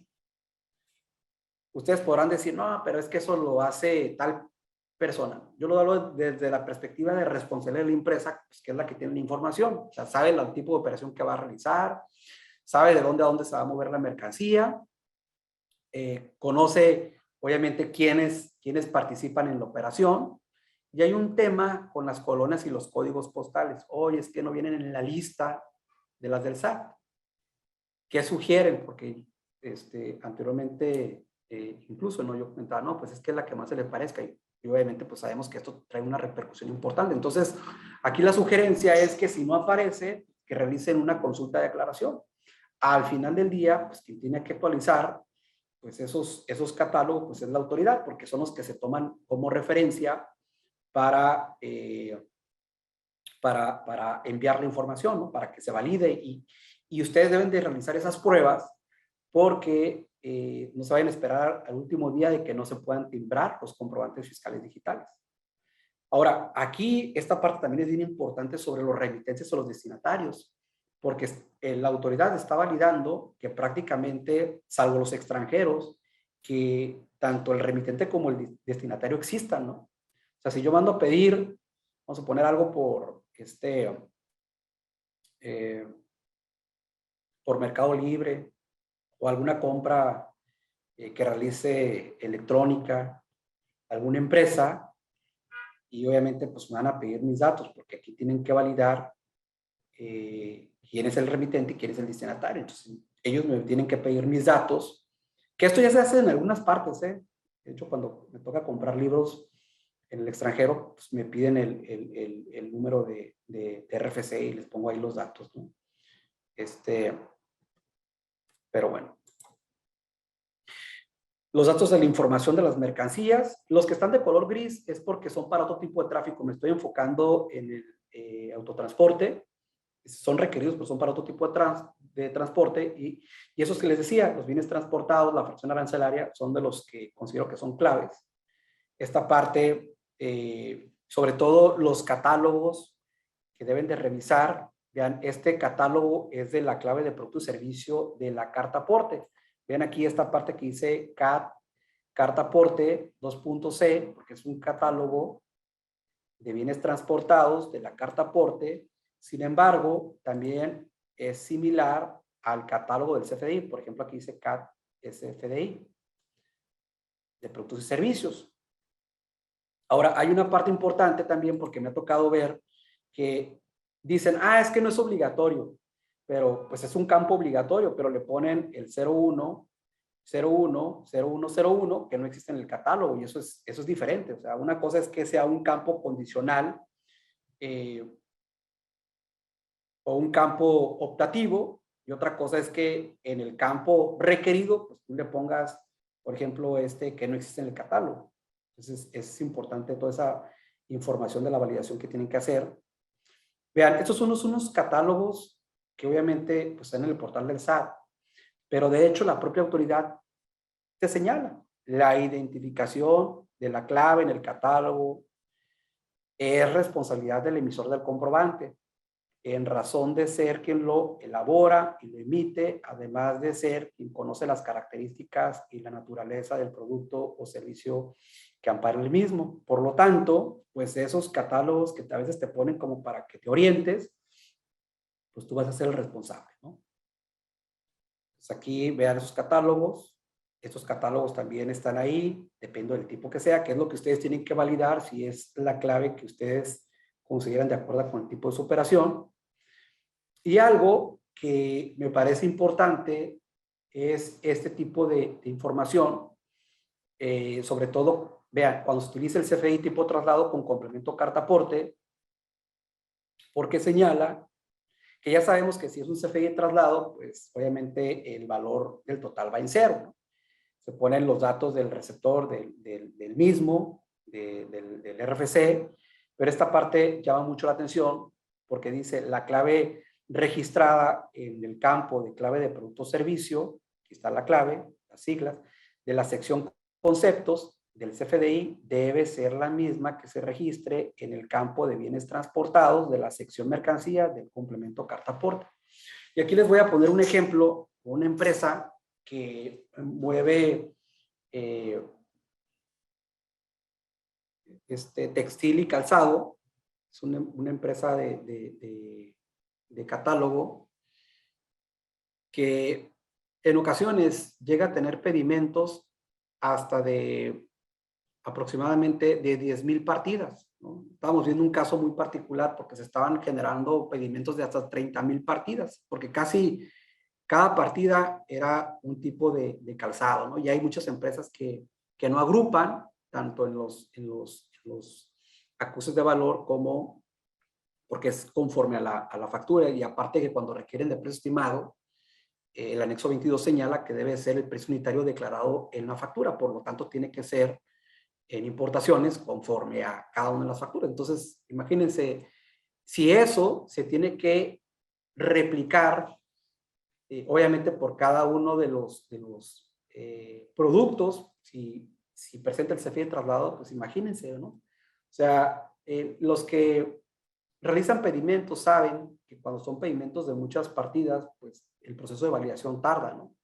Ustedes podrán decir, no, pero es que eso lo hace tal persona. Yo lo hablo desde la perspectiva de responsabilidad de la empresa, pues, que es la que tiene la información. O sea, sabe el tipo de operación que va a realizar, sabe de dónde a dónde se va a mover la mercancía, conoce, obviamente, quiénes participan en la operación. Y hay un tema con las colonias y los códigos postales. Oye, es que no vienen en la lista de las del SAT. ¿Qué sugieren? Porque anteriormente, incluso, ¿no? Yo comentaba, no, pues es que es la que más se le parezca. Y obviamente, pues sabemos que esto trae una repercusión importante. Entonces, aquí la sugerencia es que si no aparece, que realicen una consulta de aclaración. Al final del día, pues quien tiene que actualizar pues esos catálogos, pues es la autoridad, porque son los que se toman como referencia para enviar la información, ¿no? Para que se valide y ustedes deben de realizar esas pruebas porque no se vayan a esperar al último día de que no se puedan timbrar los comprobantes fiscales digitales. Ahora, aquí esta parte también es bien importante sobre los remitentes o los destinatarios, porque la autoridad está validando que prácticamente, salvo los extranjeros, que tanto el remitente como el destinatario existan, ¿no? O sea, si yo mando a pedir, vamos a poner algo por Mercado Libre o alguna compra que realice electrónica, alguna empresa, y obviamente pues me van a pedir mis datos, porque aquí tienen que validar quién es el remitente y quién es el destinatario. Entonces, ellos me tienen que pedir mis datos, que esto ya se hace en algunas partes, De hecho, cuando me toca comprar libros en el extranjero, pues me piden el número de RFC y les pongo ahí los datos, ¿no? Pero bueno. Los datos de la información de las mercancías, los que están de color gris es porque son para otro tipo de tráfico. Me estoy enfocando en el autotransporte. Son requeridos, pero son para otro tipo de transporte. Y esos que les decía, los bienes transportados, la fracción arancelaria, son de los que considero que son claves. Esta parte, sobre todo los catálogos que deben de revisar. Vean, este catálogo es de la clave de producto y servicio de la carta aporte. Vean aquí esta parte que dice carta aporte 2.c, porque es un catálogo de bienes transportados de la carta aporte. Sin embargo, también es similar al catálogo del CFDI. Por ejemplo, aquí dice CAT SFDI de productos y servicios. Ahora, hay una parte importante también porque me ha tocado ver que dicen, es que no es obligatorio, pero pues es un campo obligatorio, pero le ponen el 01, 01, 0101, que no existe en el catálogo, y eso es diferente. O sea, una cosa es que sea un campo condicional o un campo optativo, y otra cosa es que en el campo requerido, pues tú le pongas, por ejemplo, que no existe en el catálogo. Entonces, es importante toda esa información de la validación que tienen que hacer. Vean, estos son unos catálogos que obviamente pues, están en el portal del SAT, pero de hecho la propia autoridad te señala la identificación de la clave en el catálogo es responsabilidad del emisor del comprobante, en razón de ser quien lo elabora y lo emite, además de ser quien conoce las características y la naturaleza del producto o servicio que ampara el mismo. Por lo tanto, pues esos catálogos que a veces te ponen como para que te orientes, pues tú vas a ser el responsable, ¿no? Pues aquí vean esos catálogos. Estos catálogos también están ahí, depende del tipo que sea, que es lo que ustedes tienen que validar, si es la clave que ustedes consideran de acuerdo con el tipo de su operación. Y algo que me parece importante es este tipo de información, sobre todo, vean, cuando se utiliza el CFDI tipo traslado con complemento carta aporte, porque señala que ya sabemos que si es un CFDI de traslado, pues obviamente el valor del total va en cero, ¿no? Se ponen los datos del receptor del mismo, del RFC, pero esta parte llama mucho la atención porque dice la clave registrada en el campo de clave de producto o servicio, aquí está la clave, las siglas, de la sección conceptos del CFDI debe ser la misma que se registre en el campo de bienes transportados de la sección mercancía del complemento carta aporte. Y aquí les voy a poner un ejemplo, una empresa que mueve textil y calzado, es una empresa de catálogo que en ocasiones llega a tener pedimentos hasta de aproximadamente de 10,000 partidas, ¿no? Estábamos viendo un caso muy particular porque se estaban generando pedimentos de hasta 30,000 partidas, porque casi cada partida era un tipo de calzado, ¿no? Y hay muchas empresas que no agrupan tanto en los acuses de valor como porque es conforme a la factura, y aparte que cuando requieren de precio estimado, el anexo 22 señala que debe ser el precio unitario declarado en la factura, por lo tanto tiene que ser en importaciones conforme a cada una de las facturas. Entonces, imagínense, si eso se tiene que replicar, obviamente por cada uno de los productos, si presenta el CFDI de traslado, pues imagínense, ¿no? O sea, los que realizan pedimentos saben que cuando son pedimentos de muchas partidas, pues el proceso de validación tarda, ¿no?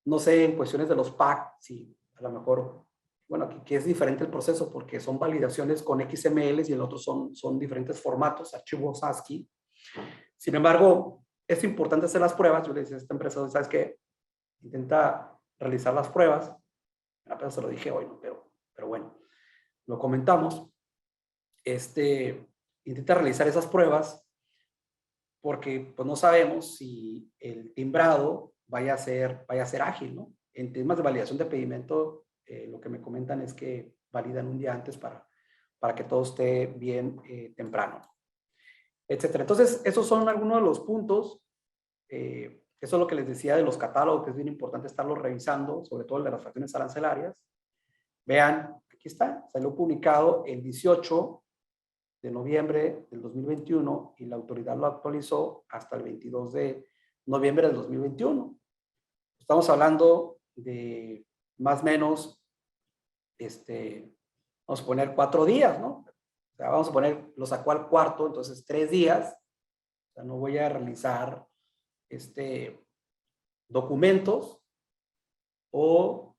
No sé, en cuestiones de los PAC, si a lo mejor, bueno, aquí es diferente el proceso porque son validaciones con XML y el otro son diferentes formatos, archivos ASCII. Sin embargo, es importante hacer las pruebas. Yo le decía a esta empresa, ¿sabes qué? Intenta realizar las pruebas. Apenas se lo dije hoy, ¿no? Pero bueno, lo comentamos. Intenta realizar esas pruebas porque pues no sabemos si el timbrado vaya a ser ágil, ¿no? en temas de validación de pedimento, lo que me comentan es que validan un día antes para que todo esté bien temprano, etcétera. Entonces, esos son algunos de los puntos. Eso es lo que les decía de los catálogos, que es bien importante estarlos revisando, sobre todo el de las fracciones arancelarias. Vean, aquí está, salió publicado el 18 de noviembre del 2021 y la autoridad lo actualizó hasta el 22 de noviembre del 2021. Estamos hablando de más o menos, vamos a poner 4 días, ¿no? O sea, vamos a poner, lo sacó al cuarto, entonces 3 días. O sea, no voy a realizar documentos o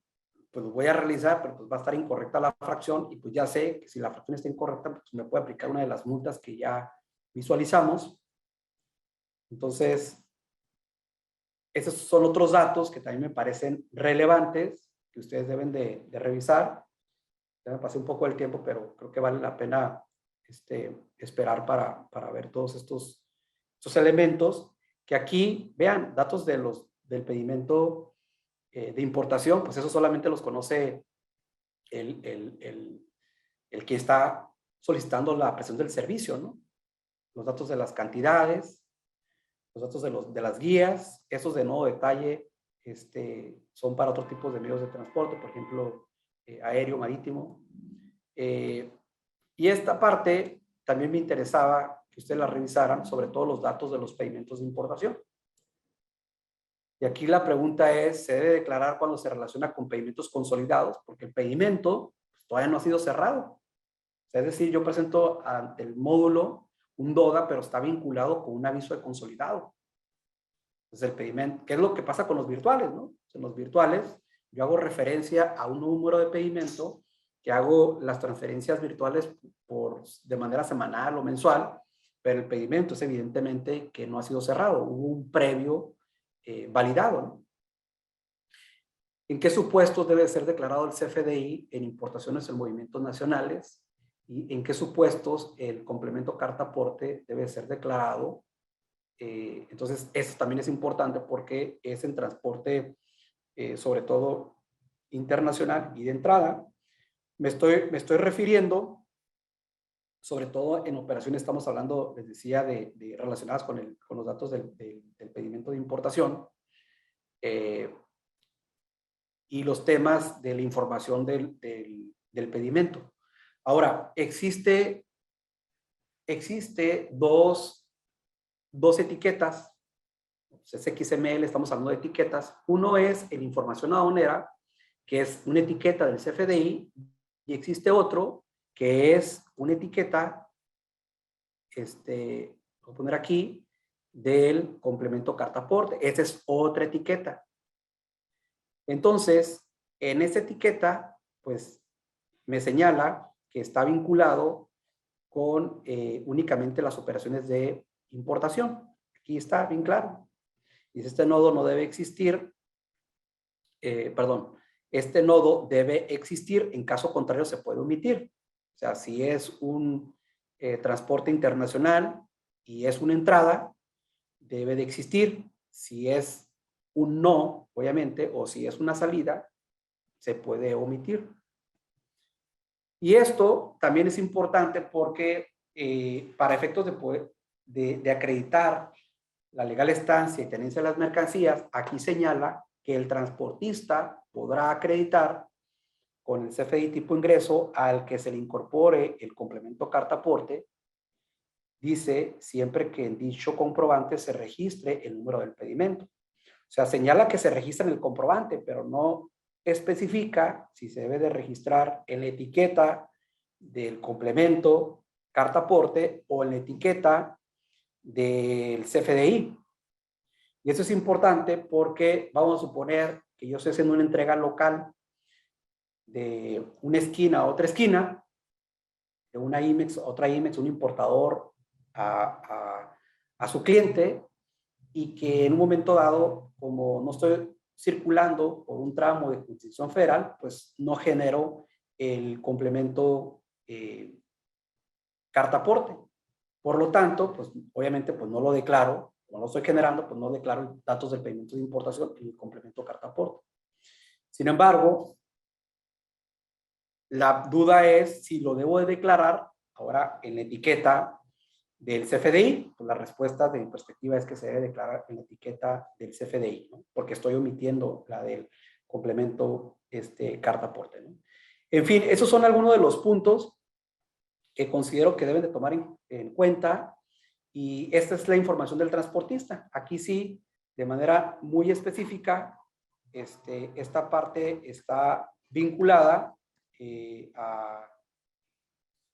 pues los voy a realizar, pero pues va a estar incorrecta la fracción y pues ya sé que si la fracción está incorrecta, pues me puede aplicar una de las multas que ya visualizamos. Entonces, esos son otros datos que también me parecen relevantes, que ustedes deben de revisar. Ya me pasé un poco el tiempo, pero creo que vale la pena esperar para ver todos estos elementos, que aquí, vean, datos del pedimento de importación, pues eso solamente los conoce el que está solicitando la prestación del servicio, ¿no? Los datos de las cantidades, los datos de las guías, esos de nuevo detalle son para otros tipos de medios de transporte, por ejemplo, aéreo, marítimo. Y esta parte también me interesaba que ustedes la revisaran, sobre todo los datos de los pedimentos de importación. Y aquí la pregunta es, ¿se debe declarar cuando se relaciona con pedimentos consolidados? Porque el pedimento pues, todavía no ha sido cerrado. O sea, es decir, yo presento ante el módulo un DODA, pero está vinculado con un aviso de consolidado. Entonces el pedimento, ¿qué es lo que pasa con los virtuales, no? En los virtuales, yo hago referencia a un número de pedimento, que hago las transferencias virtuales de manera semanal o mensual, pero el pedimento es evidentemente que no ha sido cerrado, hubo un previo validado, ¿no? ¿En qué supuestos debe ser declarado el CFDI en importaciones en movimientos nacionales? ¿Y en qué supuestos el complemento carta aporte debe ser declarado? Entonces, eso también es importante porque es en transporte, sobre todo internacional y de entrada. Me estoy refiriendo, sobre todo en operaciones, estamos hablando, les decía, de relacionadas con los datos del pedimento de importación y los temas de la información del pedimento. Ahora, existe dos etiquetas, XML, estamos hablando de etiquetas. Uno es en información aduanera, que es una etiqueta del CFDI, y existe otro que es una etiqueta, voy a poner aquí, del complemento carta aporte. Esa es otra etiqueta. Entonces, en esta etiqueta, pues, me señala que está vinculado con únicamente las operaciones de importación. Aquí está bien claro. Dice, este nodo no debe existir, este nodo debe existir, en caso contrario se puede omitir. O sea, si es un transporte internacional y es una entrada, debe de existir. Si es un no, obviamente, o si es una salida, se puede omitir. Y esto también es importante porque para efectos de acreditar la legal estancia y tenencia de las mercancías, aquí señala que el transportista podrá acreditar con el CFDI tipo ingreso al que se le incorpore el complemento carta aporte. Dice, siempre que en dicho comprobante se registre el número del pedimento. O sea, señala que se registra en el comprobante, pero no especifica si se debe de registrar en la etiqueta del complemento carta aporte o en la etiqueta del CFDI. Y eso es importante porque vamos a suponer que yo estoy haciendo una entrega local de una esquina a otra esquina, de una IMEX a otra IMEX, un importador a su cliente, y que en un momento dado, como no estoy circulando por un tramo de jurisdicción federal, pues no genero el complemento carta aporte. Por lo tanto, pues obviamente pues no lo declaro, no lo estoy generando, pues no declaro datos del pedimento de importación y el complemento carta aporte. Sin embargo, la duda es si lo debo de declarar ahora en la etiqueta del CFDI. Pues la respuesta de mi perspectiva es que se debe declarar en la etiqueta del CFDI, ¿no? Porque estoy omitiendo la del complemento carta aporte, ¿no? En fin, esos son algunos de los puntos que considero que deben de tomar en cuenta, y esta es la información del transportista. Aquí sí, de manera muy específica, esta parte está vinculada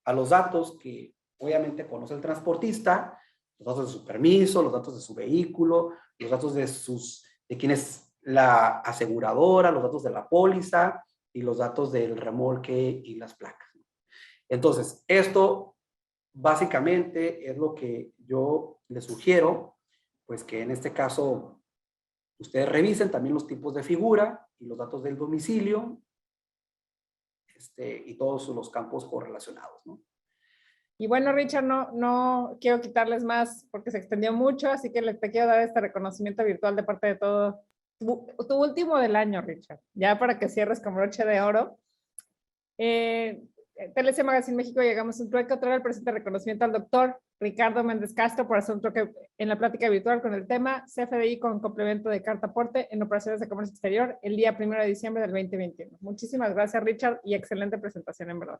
a los datos que obviamente conoce el transportista, los datos de su permiso, los datos de su vehículo, los datos de quién es la aseguradora, los datos de la póliza y los datos del remolque y las placas. Entonces, esto básicamente es lo que yo les sugiero, pues que en este caso ustedes revisen también los tipos de figura y los datos del domicilio, y todos los campos correlacionados, ¿no? Y bueno, Richard, no quiero quitarles más porque se extendió mucho, así que te quiero dar este reconocimiento virtual de parte de todo. Tu último del año, Richard, ya para que cierres con broche de oro. TLC Magazine México, llegamos a un trueque. Otra vez el presente reconocimiento al doctor Ricardo Méndez Castro por hacer un trueque en la plática virtual con el tema CFDI con complemento de carta aporte en operaciones de comercio exterior el día 1 de diciembre del 2021. Muchísimas gracias, Richard, y excelente presentación, en verdad.